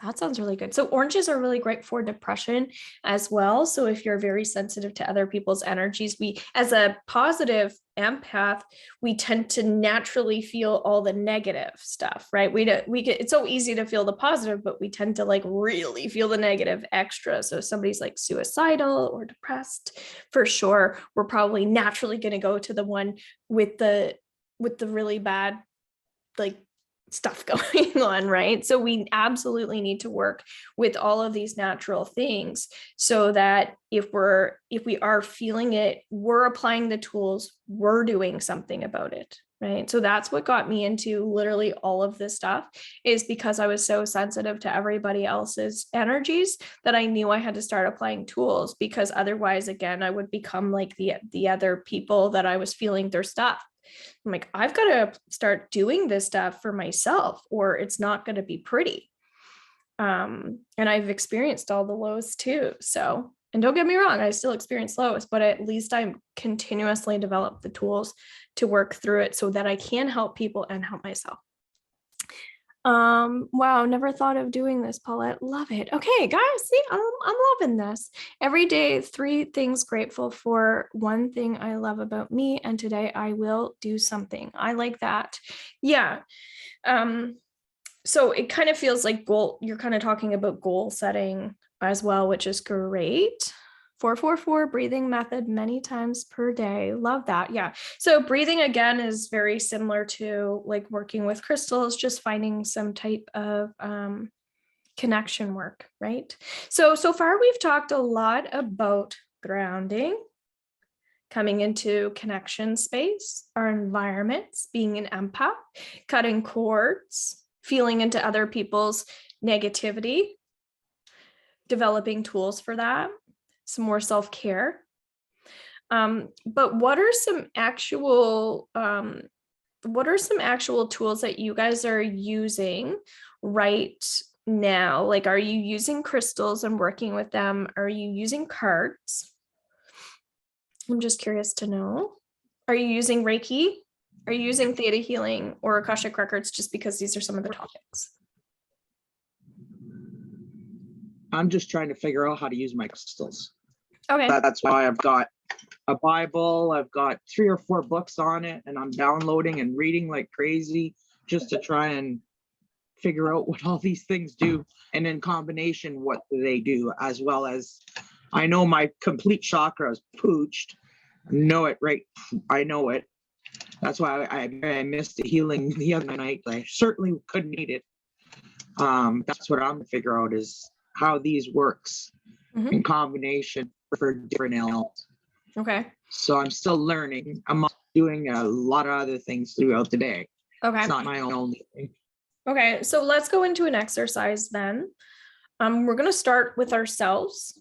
That sounds really good. So oranges are really great for depression as well. So if you're very sensitive to other people's energies, we, as a positive empath, we tend to naturally feel all the negative stuff, right? We get, it's so easy to feel the positive, but we tend to like really feel the negative extra. So if somebody's like suicidal or depressed, for sure, we're probably naturally going to go to the one with the really bad, like, stuff going on, right? So we absolutely need to work with all of these natural things so that if we are feeling it, we're applying the tools, we're doing something about it, right? So that's what got me into literally all of this stuff, is because I was so sensitive to everybody else's energies that I knew I had to start applying tools, because otherwise, again, I would become like the other people that I was feeling their stuff. I'm like, I've got to start doing this stuff for myself, or it's not going to be pretty. And I've experienced all the lows too. So, and don't get me wrong, I still experience lows, but at least I'm continuously develop the tools to work through it so that I can help people and help myself. Wow, never thought of doing this, Paulette. Love it. Okay, guys, see, I'm loving this. Every day, 3 things grateful for, 1 thing I love about me, and today I will do something. I like that. Yeah. So it kind of feels like you're kind of talking about goal setting as well, which is great. 444 breathing method many times per day. Love that. Yeah. So breathing again is very similar to like working with crystals, just finding some type of connection work, right? So far we've talked a lot about grounding, coming into connection space, our environments, being an empath, cutting cords, feeling into other people's negativity, developing tools for that, some more self-care. But what are some actual tools that you guys are using right now? Like, are you using crystals and working with them? Are you using cards? I'm just curious to know. Are you using Reiki? Are you using theta healing or Akashic records, just because these are some of the topics? I'm just trying to figure out how to use my crystals. Okay. That's why I've got a Bible, I've got 3 or 4 books on it, and I'm downloading and reading like crazy just to try and figure out what all these things do, and in combination what they do, as well as I know my complete chakra is pooched. Know it, right? I know it. That's why I missed the healing the other night. I certainly couldn't need it. That's what I'm gonna figure out, is how these works in combination for different elements. Okay. So I'm still learning. I'm doing a lot of other things throughout the day. Okay. It's not my only thing. Okay, so let's go into an exercise then. We're going to start with ourselves,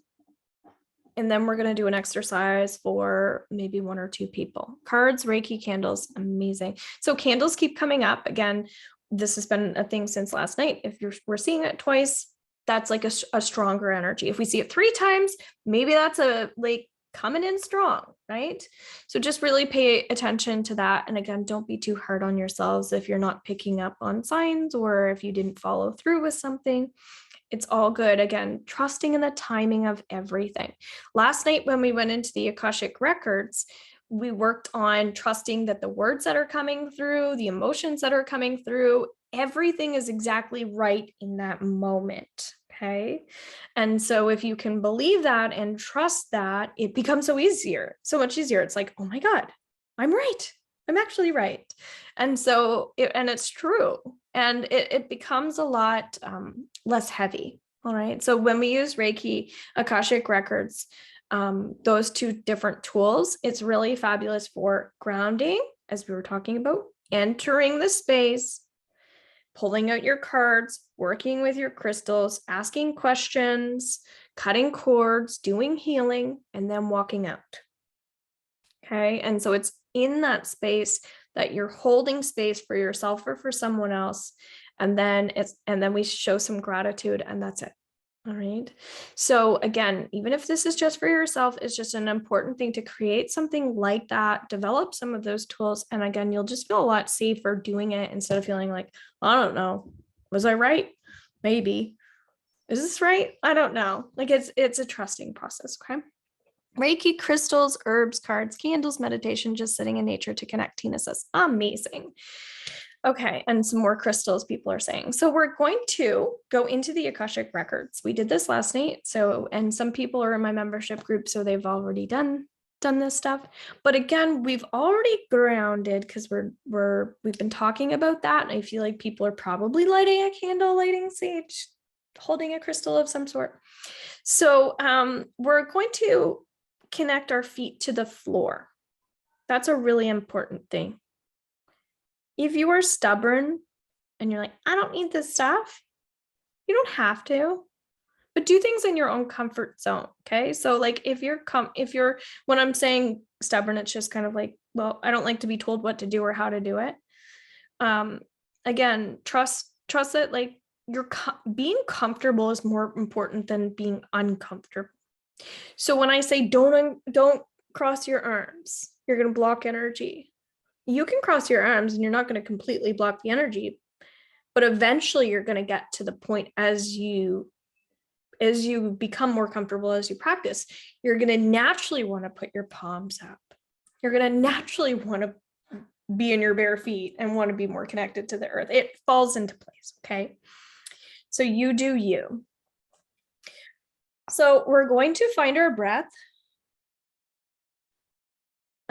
and then we're going to do an exercise for maybe 1 or 2 people. Cards, Reiki, candles, amazing. So candles keep coming up. Again, this has been a thing since last night. If we're seeing it twice, that's like a stronger energy. If we see it 3 times, maybe that's a like coming in strong, right? So just really pay attention to that. And again, don't be too hard on yourselves if you're not picking up on signs or if you didn't follow through with something. It's all good. Again, trusting in the timing of everything. Last night when we went into the Akashic records, we worked on trusting that the words that are coming through, the emotions that are coming through, everything is exactly right in that moment. Okay. And so if you can believe that and trust that, it becomes so much easier. It's like, oh my God, I'm right. I'm actually right. And so, and it's true. And it becomes a lot less heavy. All right. So when we use Reiki, Akashic records, those two different tools, it's really fabulous for grounding, as we were talking about, entering the space, pulling out your cards, working with your crystals, asking questions, cutting cords, doing healing, and then walking out. Okay. And so it's in that space that you're holding space for yourself or for someone else. And then we show some gratitude, and that's it. All right. So again, even if this is just for yourself, it's just an important thing to create something like that, develop some of those tools. And again, you'll just feel a lot safer doing it instead of feeling like, I don't know, was I right? Maybe. Is this right? I don't know. Like it's a trusting process. Okay. Reiki, crystals, herbs, cards, candles, meditation, just sitting in nature to connect. Tina says, amazing. Okay, and some more crystals people are saying. So we're going to go into the Akashic records. We did this last night. So, and some people are in my membership group, so they've already done this stuff. But again, we've already grounded because we've been talking about that. And I feel like people are probably lighting a candle, lighting sage, holding a crystal of some sort. So we're going to connect our feet to the floor. That's a really important thing. If you are stubborn and you're like, I don't need this stuff, you don't have to, but do things in your own comfort zone. Okay. So like if you're when I'm saying stubborn, it's just kind of like, well, I don't like to be told what to do or how to do it. Again, trust it. Like being comfortable is more important than being uncomfortable. So when I say don't cross your arms, you're going to block energy. You can cross your arms and you're not going to completely block the energy, but eventually you're going to get to the point as you become more comfortable, as you practice, you're going to naturally want to put your palms up. You're going to naturally want to be in your bare feet and want to be more connected to the earth. It falls into place. Okay. So you do you. So we're going to find our breath.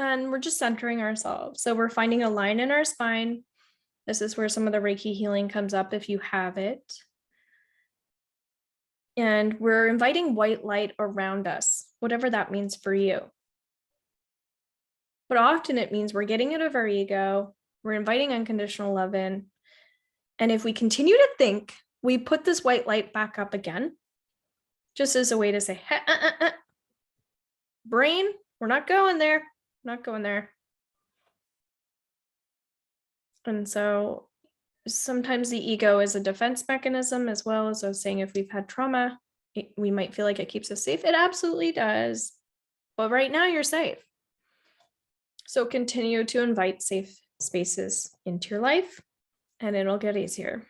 And we're just centering ourselves. So we're finding a line in our spine. This is where some of the Reiki healing comes up if you have it. And we're inviting white light around us, whatever that means for you. But often it means we're getting rid of our ego. We're inviting unconditional love in. And if we continue to think, we put this white light back up again, just as a way to say, brain, we're not going there. Not going there. And so sometimes the ego is a defense mechanism, as well as I was saying, if we've had trauma, we might feel like it keeps us safe. It absolutely does. But right now you're safe. So continue to invite safe spaces into your life and it'll get easier.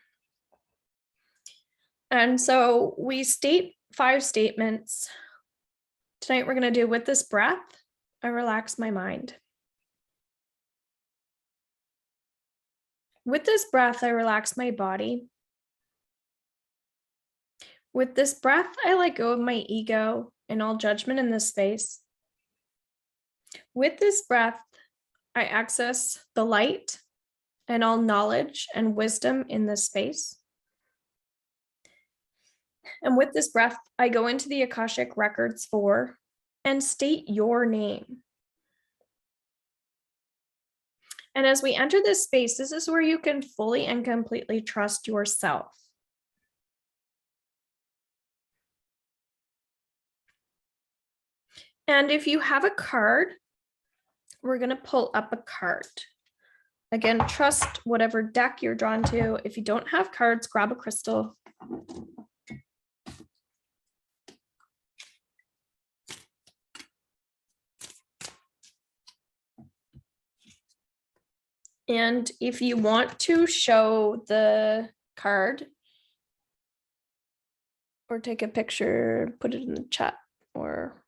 And so we state 5 statements. Tonight we're going to do, with this breath, I relax my mind. With this breath, I relax my body. With this breath, I let go of my ego and all judgment in this space. With this breath, I access the light and all knowledge and wisdom in this space. And with this breath, I go into the Akashic records for and state your name. And as we enter this space, this is where you can fully and completely trust yourself. And if you have a card, we're going to pull up a card. Again, trust whatever deck you're drawn to. If you don't have cards, grab a crystal. And if you want to show the card, or take a picture, put it in the chat, or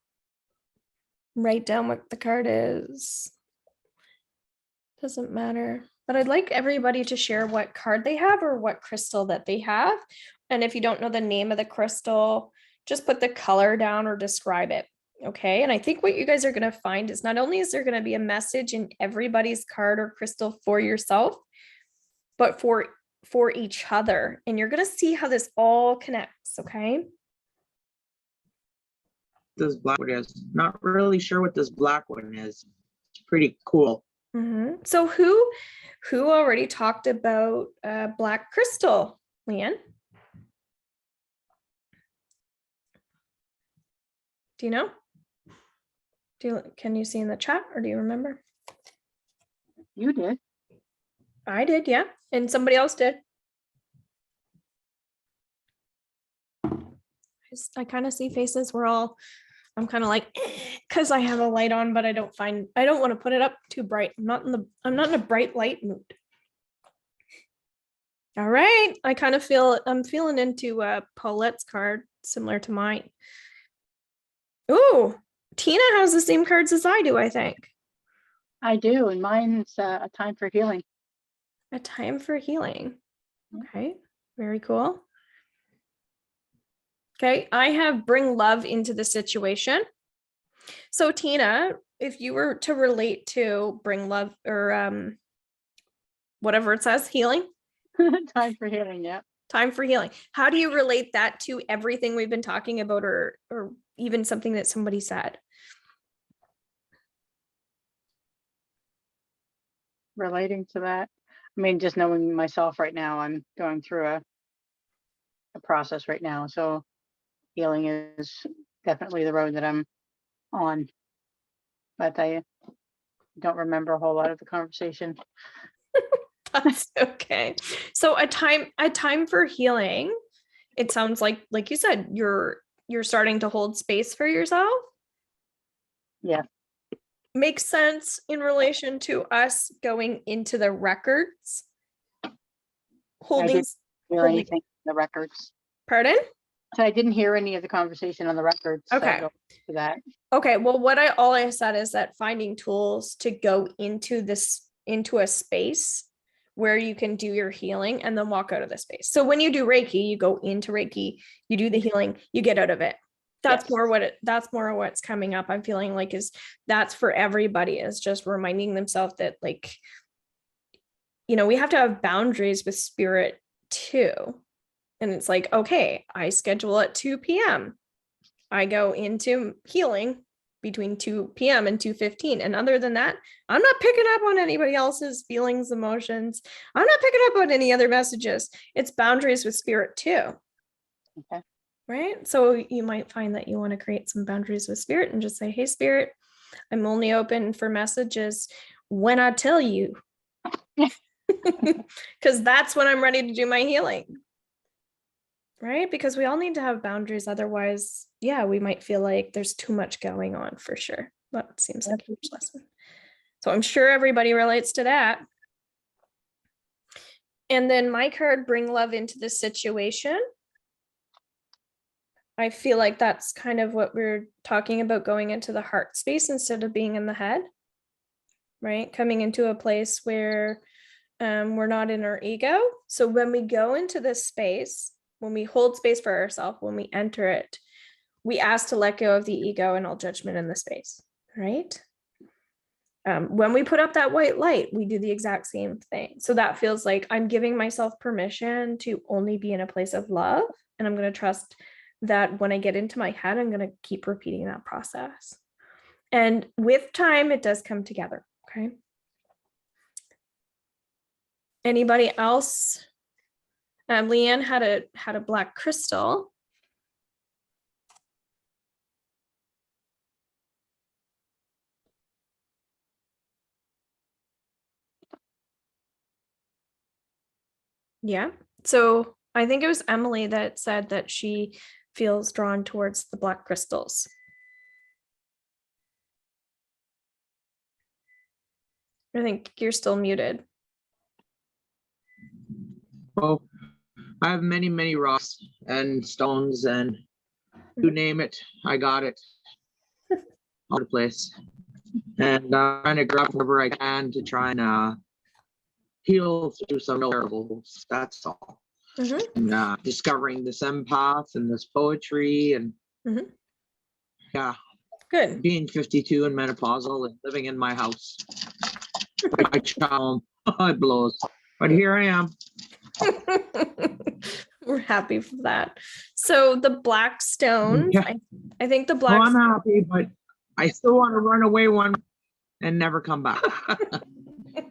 write down what the card is. Doesn't matter. But I'd like everybody to share what card they have or what crystal that they have. And if you don't know the name of the crystal, just put the color down or describe it. Okay. And I think what you guys are going to find is not only is there going to be a message in everybody's card or crystal for yourself, but for each other. And you're going to see how this all connects. Okay. This black one is not really sure what this black one is. It's pretty cool. So who already talked about black crystal? Leanne? Do you know? Can you see in the chat, or do you remember? You did. I did, yeah. And somebody else did. I kind of see faces. I'm kind of like, because I have a light on, but I don't want to put it up too bright. I'm not in a bright light mood. All right. I'm feeling into Paulette's card, similar to mine. Ooh, Tina has the same cards as I do, I think. I do, and mine's a time for healing. A time for healing. Okay, very cool. Okay, I have bring love into the situation. So Tina, if you were to relate to bring love or whatever it says, healing. Time for healing, yeah. Time for healing. How do you relate that to everything we've been talking about, or even something that somebody said? Relating to that, I mean, just knowing myself right now, I'm going through a process right now, so healing is definitely the road that I'm on, but I don't remember a whole lot of the conversation. That's okay. So a time for healing, it sounds like you said, you're starting to hold space for yourself. Yeah. Makes sense in relation to us going into the records. Holding Anything in the records. Pardon? So I didn't hear any of the conversation on the records. Okay. So to that. Okay. Well, all I said is that finding tools to go into a space where you can do your healing and then walk out of the space. So when you do Reiki, you go into Reiki, you do the healing, you get out of it. That's yes. That's more of what's coming up. I'm feeling like that's for everybody, is just reminding themselves that, like, we have to have boundaries with spirit too. And it's like, okay, I schedule at 2 p.m. I go into healing between 2 p.m. and 2:15. And other than that, I'm not picking up on anybody else's feelings, emotions. I'm not picking up on any other messages. It's boundaries with spirit too. Okay. Right? So you might find that you want to create some boundaries with spirit and just say, hey, spirit, I'm only open for messages when I tell you. Because that's when I'm ready to do my healing. Right? Because we all need to have boundaries. Otherwise, yeah, we might feel like there's too much going on, for sure. That seems like a huge lesson. So I'm sure everybody relates to that. And then my card, bring love into the situation. I feel like that's kind of what we're talking about, going into the heart space instead of being in the head, right? Coming into a place where we're not in our ego. So when we go into this space, when we hold space for ourselves, when we enter it, we ask to let go of the ego and all judgment in the space, right? When we put up that white light, we do the exact same thing. So that feels like I'm giving myself permission to only be in a place of love. And I'm going to trust that when I get into my head, I'm going to keep repeating that process. And with time, it does come together. Okay. Anybody else? Leanne had a black crystal. Yeah. So I think it was Emily that said that she feels drawn towards the black crystals. I think you're still muted. Well, I have many, many rocks and stones, and you name it, I got it all over the place. And I'm trying to grab wherever I can to try and heal through some variables. That's all. And discovering this empath and this poetry and yeah, Good. being 52 and menopausal and living in my house. My child, it blows. But here I am. We're happy for that. So the black stones, Yeah. I think the Oh, black I'm happy, but I still want to run away one and never come back.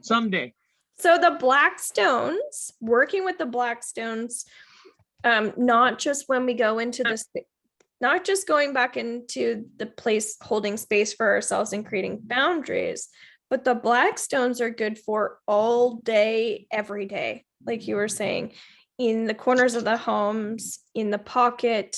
Someday. So the black stones, working with the black stones, not just when we go into this, not just going back into the place, holding space for ourselves and creating boundaries, but the black stones are good for all day, every day, like you were saying, in the corners of the homes, in the pocket,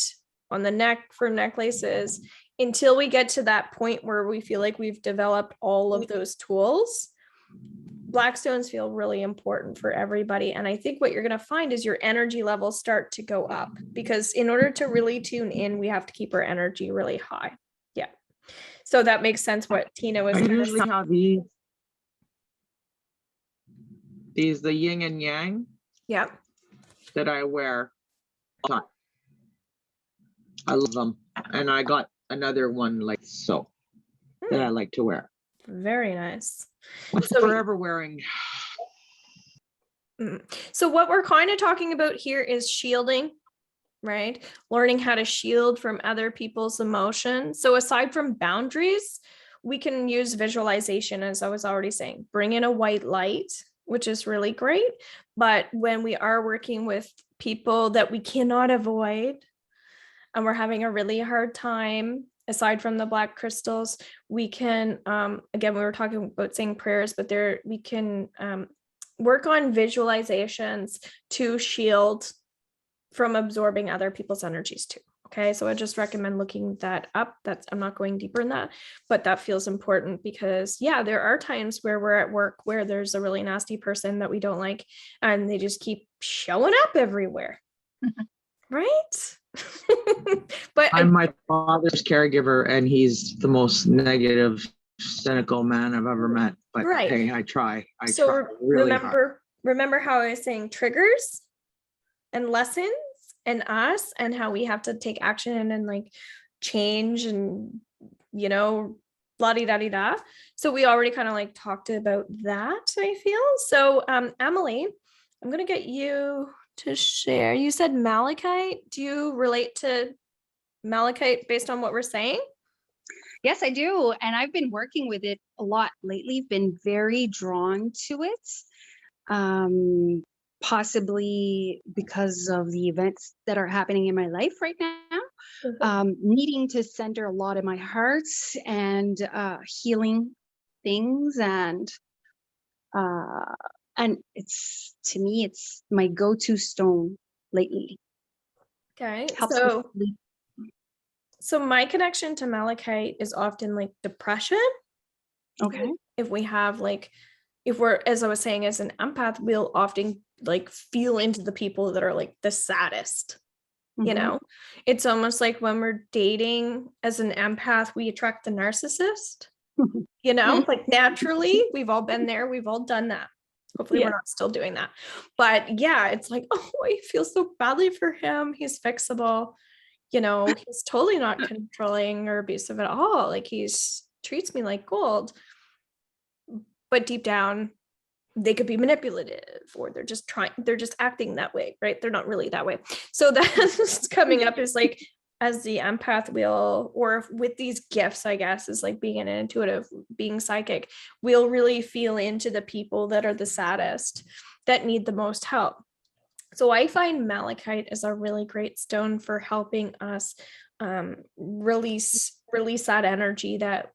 on the neck for necklaces, until we get to that point where we feel like we've developed all of those tools. Black stones feel really important for everybody. And I think what you're going to find is your energy levels start to go up, because in order to really tune in, we have to keep our energy really high. Yeah. So that makes sense what Tina was I saying. usually have these the yin and yang Yeah. that I wear all the time. I love them. And I got another one like so that I like to wear. Very nice. I'm So- forever wearing. So what we're kind of talking about here is shielding, right? Learning how to shield from other people's emotions. So aside from boundaries, we can use visualization, as I was already saying. Bring in a white light, which is really great. But when we are working with people that we cannot avoid, and we're having a really hard time, aside from the black crystals, we can, again, we were talking about saying prayers, but we can work on visualizations to shield from absorbing other people's energies too. Okay, so I just recommend looking that up. I'm not going deeper in that, but that feels important because yeah, there are times where we're at work where there's a really nasty person that we don't like, and they just keep showing up everywhere. Right? But I'm my father's caregiver, and he's the most negative, cynical man I've ever met. But right. Hey, I try. So try really hard. remember how I was saying triggers and lessons and us, and how we have to take action and like change and, you know, la-di-da-di-da. So we already kind of like talked about that, I feel. So Emily, I'm going to get you to share. You said malachite. Do you relate to malachite based on what we're saying? Yes, I do. And I've been working with it a lot lately, been very drawn to it. Possibly because of the events that are happening in my life right now, needing to center a lot in my heart and healing things. And it's, to me, it's my go-to stone lately. Okay. Helps me sleep. So my connection to malachite is often like depression. Okay. If we have like, if we're, as I was saying, as an empath, we'll often like feel into the people that are like the saddest. You know, it's almost like when we're dating as an empath, we attract the narcissist, you know, like naturally, we've all been there. We've all done that. Hopefully we're not still doing that. But yeah, it's like, oh, I feel so badly for him. He's fixable. You know, he's totally not controlling or abusive at all. Like he's treats me like gold. But deep down, they could be manipulative, or they're just acting that way, right? They're not really that way. So that's coming up is like, as the empath will, or with these gifts, I guess, is like being an intuitive, being psychic, we'll really feel into the people that are the saddest, that need the most help. So I find malachite is a really great stone for helping us release that energy that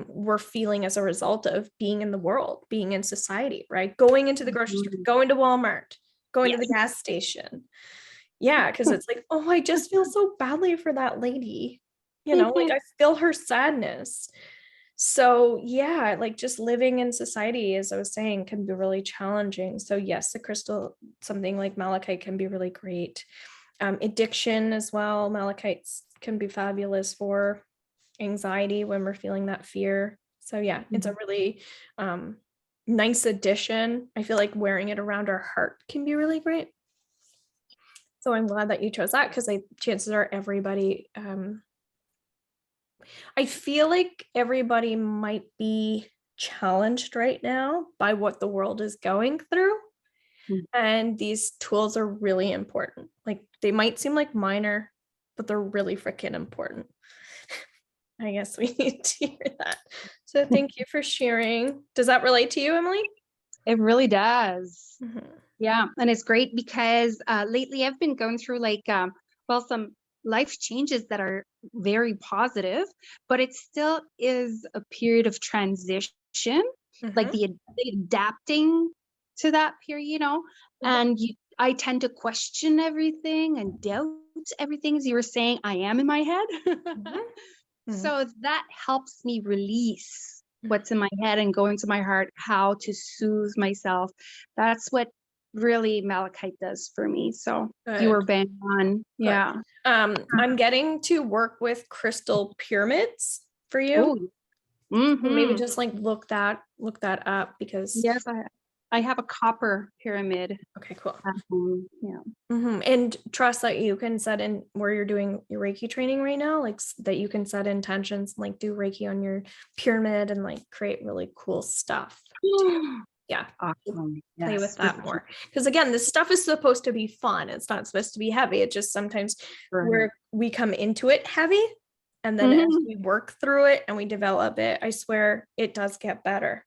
we're feeling as a result of being in the world, being in society, right? Going into the grocery store, going to Walmart, going to the gas station. Yeah, because it's like, oh, I just feel so badly for that lady. You know, like I feel her sadness. So yeah, like just living in society, as I was saying, can be really challenging. So yes, the crystal, something like malachite can be really great. Addiction as well. Malachites can be fabulous for anxiety when we're feeling that fear. So yeah, it's a really nice addition. I feel like wearing it around our heart can be really great. So I'm glad that you chose that, because chances are everybody, I feel like everybody might be challenged right now by what the world is going through. Mm. And these tools are really important. Like they might seem like minor, but they're really freaking important. I guess we need to hear that. So thank you for sharing. Does that relate to you, Emily? It really does. Mhm. Yeah, and it's great because lately I've been going through like well, some life changes that are very positive, but it still is a period of transition, like Mhm. the adapting to that period, you know. And I tend to question everything and doubt everything, as you were saying, I am in my head. Mhm. So that helps me release what's in my head and go into my heart, how to soothe myself. That's what really malachite does for me. So you were Good. bang on. Good. Yeah. I'm getting to work with crystal pyramids for you. Oh, So maybe mm-hmm. just like look that up, because Yes, I have a copper pyramid. okay, cool. Yeah. And trust that you can set in where you're doing your Reiki training right now, like that you can set intentions, like do Reiki on your pyramid and like create really cool stuff. Yeah. Awesome. Play Yes. with that more. Because again, this stuff is supposed to be fun. It's not supposed to be heavy. It just sometimes we come into it heavy. And then as we work through it and we develop it, I swear it does get better.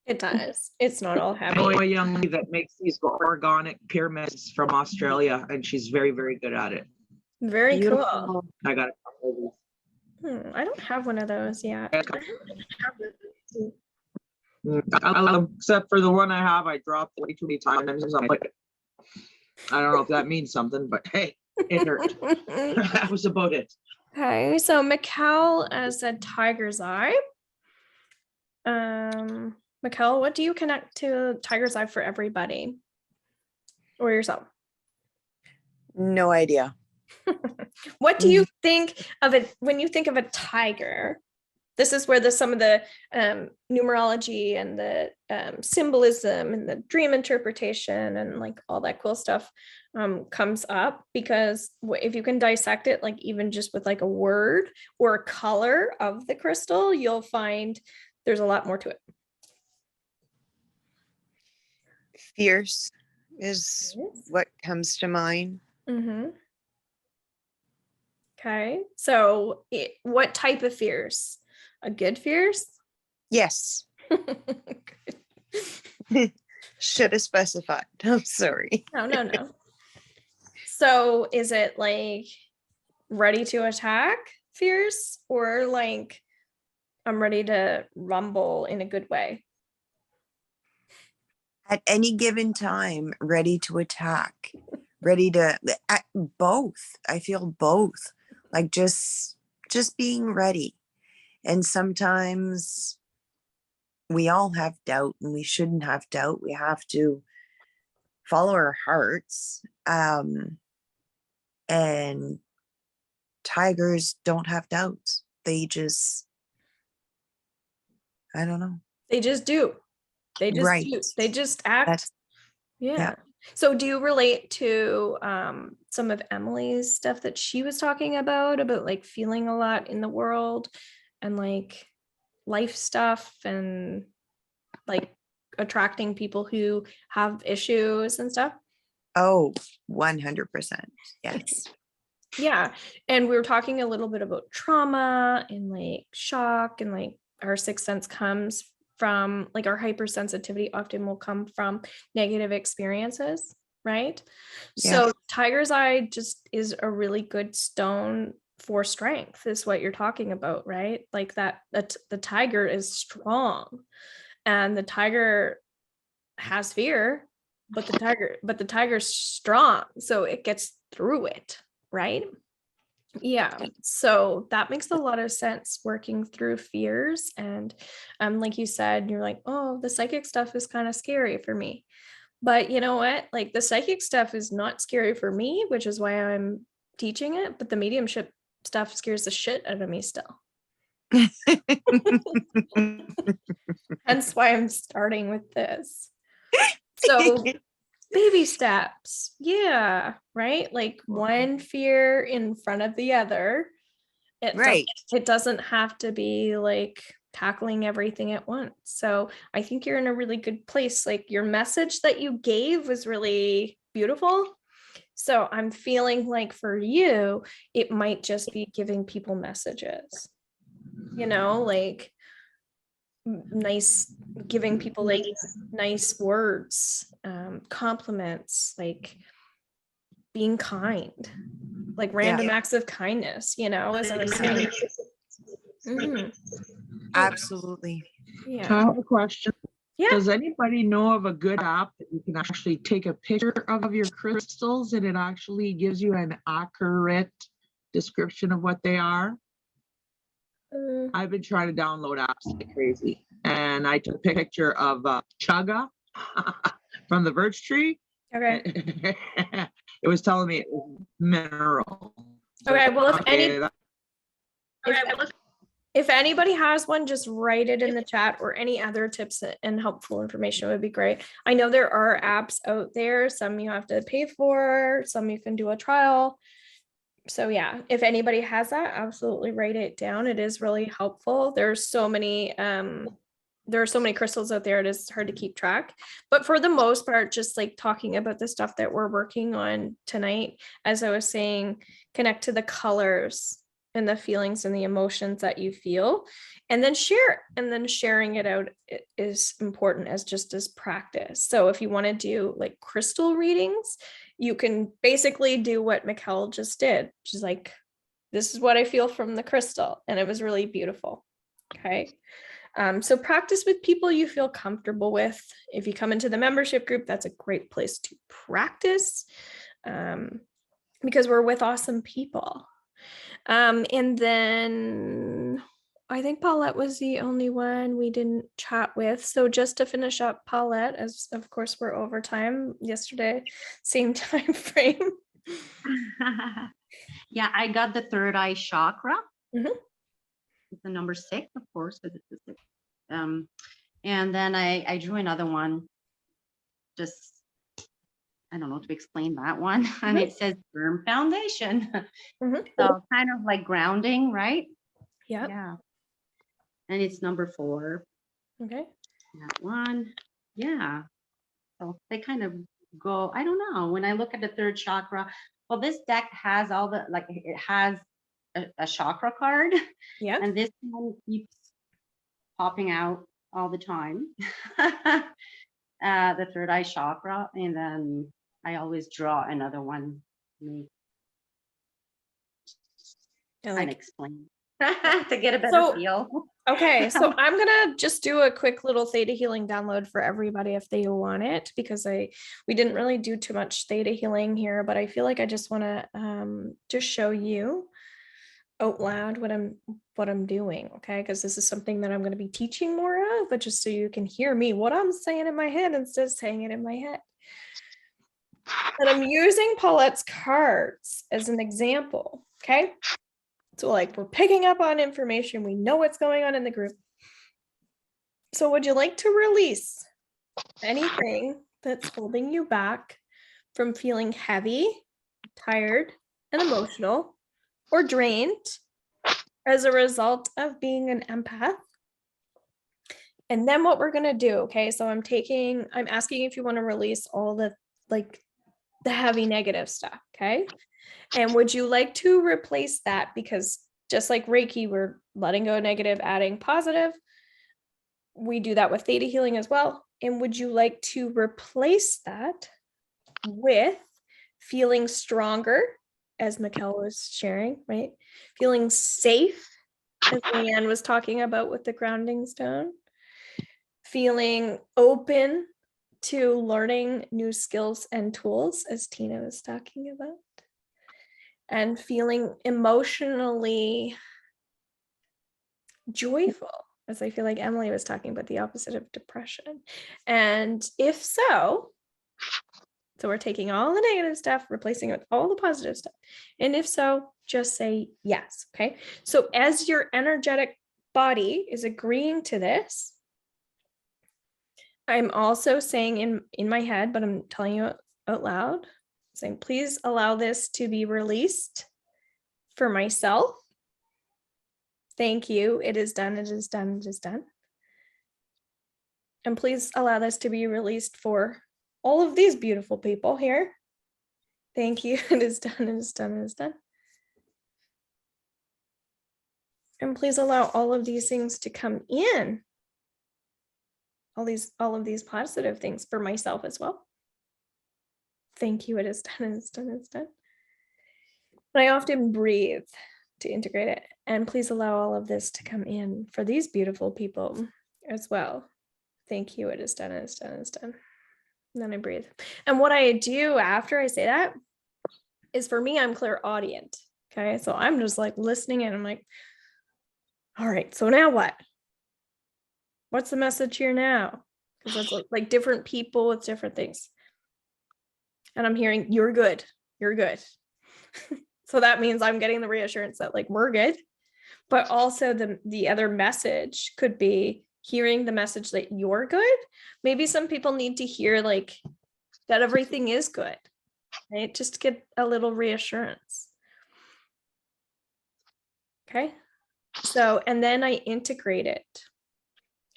It does. It's not all I know heavy. a young lady that makes these organic pyramids from Australia, and she's very, very good at it. Very cool. Beautiful. I got a couple of these. I don't have one of those yet. Except for the one I have, I dropped way too many times. I'm like, I don't know if that means something, but hey, it hurt. That was about it. Okay, so Mikkel said tiger's eye. Mikkel, what do you connect to tiger's eye for everybody or yourself? No idea. What do you think of it when you think of a tiger? This is where some of the numerology and the symbolism and the dream interpretation and like all that cool stuff comes up, because if you can dissect it, like even just with like a word or a color of the crystal, you'll find there's a lot more to it. Fierce is what comes to mind. Mm-hmm. Okay, so what type of fierce? A good fierce? Yes. Should have specified. I'm sorry. No. So is it like ready to attack fierce, or like I'm ready to rumble in a good way? At any given time, ready to attack, ready to both. I feel both, like just being ready. And sometimes we all have doubt, and we shouldn't have doubt. We have to follow our hearts. And tigers don't have doubts. They just, I don't know. They just do. They just Right. do. They just act. Yeah. yeah. So do you relate to some of Emily's stuff that she was talking about like feeling a lot in the world and like life stuff and like attracting people who have issues and stuff? Oh, 100%. Yes. Yeah. And we were talking a little bit about trauma and like shock, and like our sixth sense comes from like our hypersensitivity often will come from negative experiences, right? Yeah. So tiger's eye just is a really good stone for strength, is what you're talking about, right? Like that the tiger is strong, and the tiger has fear, but the tiger's strong, so it gets through it, right? Yeah, so that makes a lot of sense, working through fears. And like you said, you're like, oh, the psychic stuff is kind of scary for me. But you know what? Like, the psychic stuff is not scary for me, which is why I'm teaching it, but the mediumship stuff scares the shit out of me still. Hence why I'm starting with this. So baby steps. Yeah, right? Like one fear in front of the other. Right. It doesn't have to be like tackling everything at once. So I think you're in a really good place. Like, your message that you gave was really beautiful. So I'm feeling like for you, it might just be giving people messages, like nice, giving people like nice words, compliments, like being kind, like random acts of kindness, as I was saying. Mhm. Absolutely. I Yeah. have a question. Yeah. Does anybody know of a good app that you can actually take a picture of your crystals and it actually gives you an accurate description of what they are? I've been trying to download apps like crazy, and I took a picture of chaga from the birch tree. Okay. It was telling me it was mineral. Okay. Well, Okay, if anybody has one, just write it in the chat, or any other tips and helpful information would be great. I know there are apps out there. Some you have to pay for, some you can do a trial. So yeah, if anybody has that, absolutely write it down. It is really helpful. There are so many crystals out there, it is hard to keep track. But for the most part, just like talking about the stuff that we're working on tonight, as I was saying, connect to the colors and the feelings and the emotions that you feel, and then sharing it out is important as practice. So if you want to do like crystal readings, you can basically do what Mikkel just did. She's like, this is what I feel from the crystal. And it was really beautiful. Okay. So practice with people you feel comfortable with. If you come into the membership group, that's a great place to practice, because we're with awesome people. And then I think Paulette was the only one we didn't chat with. So just to finish up Paulette, as of course we're over time yesterday, same time frame. Yeah, I got the third eye chakra. Mhm. It's the number 6, of course, because it's the 6. And then I drew another one. Just, I don't know to explain that one. And it says firm foundation. So kind of like grounding, right? Yeah. Yeah. And it's number 4. Okay. That one. Yeah. So they kind of go, I don't know. When I look at the third chakra, well, this deck has all the, like, it has a chakra card. Yeah. And this one keeps popping out all the time. The third eye chakra. And then I always draw another one to kind of explain to get a better feel. Okay, so I'm gonna just do a quick little theta healing download for everybody if they want it, because we didn't really do too much theta healing here, but I feel like I just want to just show you out loud what I'm doing, okay? Because this is something that I'm going to be teaching more of, but just so you can hear me, what I'm saying in my head instead of saying it in my head. And I'm using Paulette's cards as an example, okay? So like, we're picking up on information. We know what's going on in the group. So would you like to release anything that's holding you back from feeling heavy, tired, and emotional, or drained as a result of being an empath? And then what we're going to do, okay? So I'm asking if you want to release all the heavy negative stuff, okay? And would you like to replace that? Because just like Reiki, we're letting go negative, adding positive. We do that with theta healing as well. And would you like to replace that with feeling stronger, as Mikkel was sharing, right? Feeling safe, as Leanne was talking about with the grounding stone. Feeling open to learning new skills and tools, as Tina was talking about. and feeling emotionally joyful, as I feel like Emily was talking about, the opposite of depression. And if so we're taking all the negative stuff, replacing it with all the positive stuff. And if so, just say yes. Okay. So as your energetic body is agreeing to this, I'm also saying in my head, but I'm telling you out loud, saying, please allow this to be released for myself. Thank you. It is done. It is done. It is done. And please allow this to be released for all of these beautiful people here. Thank you. It is done. It is done. It is done. And please allow all of these things to come in. All of these positive things for myself as well. Thank you. It is done. It is done. It is done. But I often breathe to integrate it. And please allow all of this to come in for these beautiful people as well. Thank you. It is done. It is done. It is done. And then I breathe. And what I do after I say that is, for me, I'm clairaudient. Okay. So I'm just like listening and I'm like, all right, so now what? What's the message here now? Because that's like different people with different things. And I'm hearing, you're good. You're good. So that means I'm getting the reassurance that like, we're good. But also the other message could be hearing the message that you're good. Maybe some people need to hear like that everything is good, right? Just to get a little reassurance. Okay. So, and then I integrate it.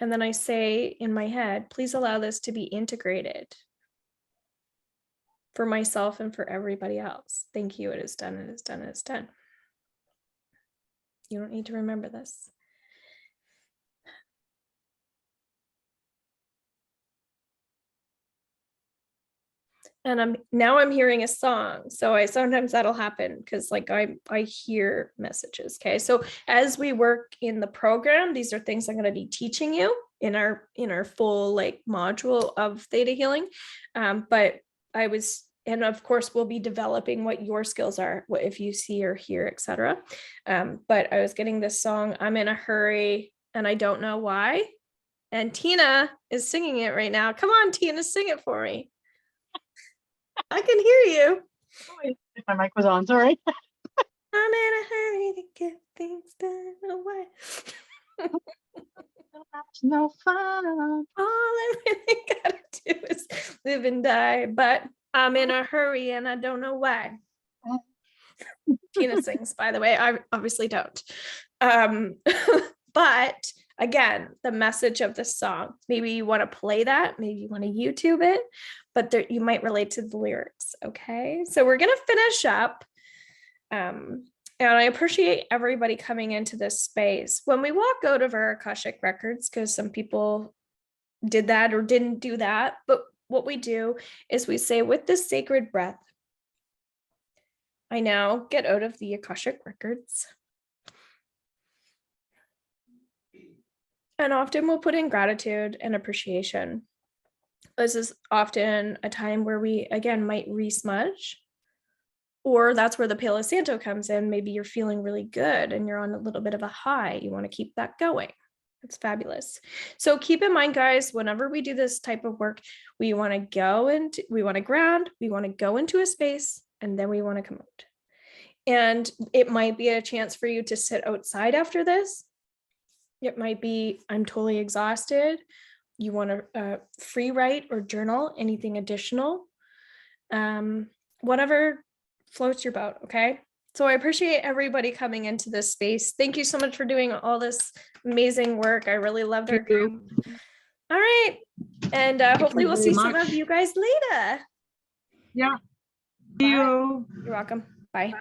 And then I say in my head, please allow this to be integrated for myself and for everybody else. Thank you. It is done. It is done. It is done. You don't need to remember this. And I'm hearing a song. So sometimes that'll happen because like I hear messages. Okay. So as we work in the program, these are things I'm going to be teaching you in our full like module of theta healing. And of course we'll be developing what your skills are, what if you see or hear, etc. But I was getting this song, I'm in a hurry and I don't know why. And Tina is singing it right now. Come on, Tina, sing it for me. I can hear you. If my mic was on, sorry. I'm in a hurry to get things done away. That's no fun. All I really gotta do is live and die, but I'm in a hurry and I don't know why. Tina sings, by the way. I obviously don't. But again, the message of the song, maybe you want to play that, maybe you want to YouTube it, but you might relate to the lyrics. Okay. So we're going to finish up. And I appreciate everybody coming into this space. When we walk out of our Akashic records, because some people did that or didn't do that, but what we do is we say, with this sacred breath, I now get out of the Akashic records. And often we'll put in gratitude and appreciation. This is often a time where we, again, might re-smudge, or that's where the Palo Santo comes in. Maybe you're feeling really good and you're on a little bit of a high. You want to keep that going. It's fabulous. So keep in mind, guys, whenever we do this type of work, we want to ground, we want to go into a space, and then we want to come out. And it might be a chance for you to sit outside after this. It might be, I'm totally exhausted. You want to free write or journal, anything additional, whatever floats your boat. Okay. So I appreciate everybody coming into this space. Thank you so much for doing all this amazing work. I really loved our group. All right. And hopefully we'll see some of you guys later. Yeah. Bye. You're welcome. Bye.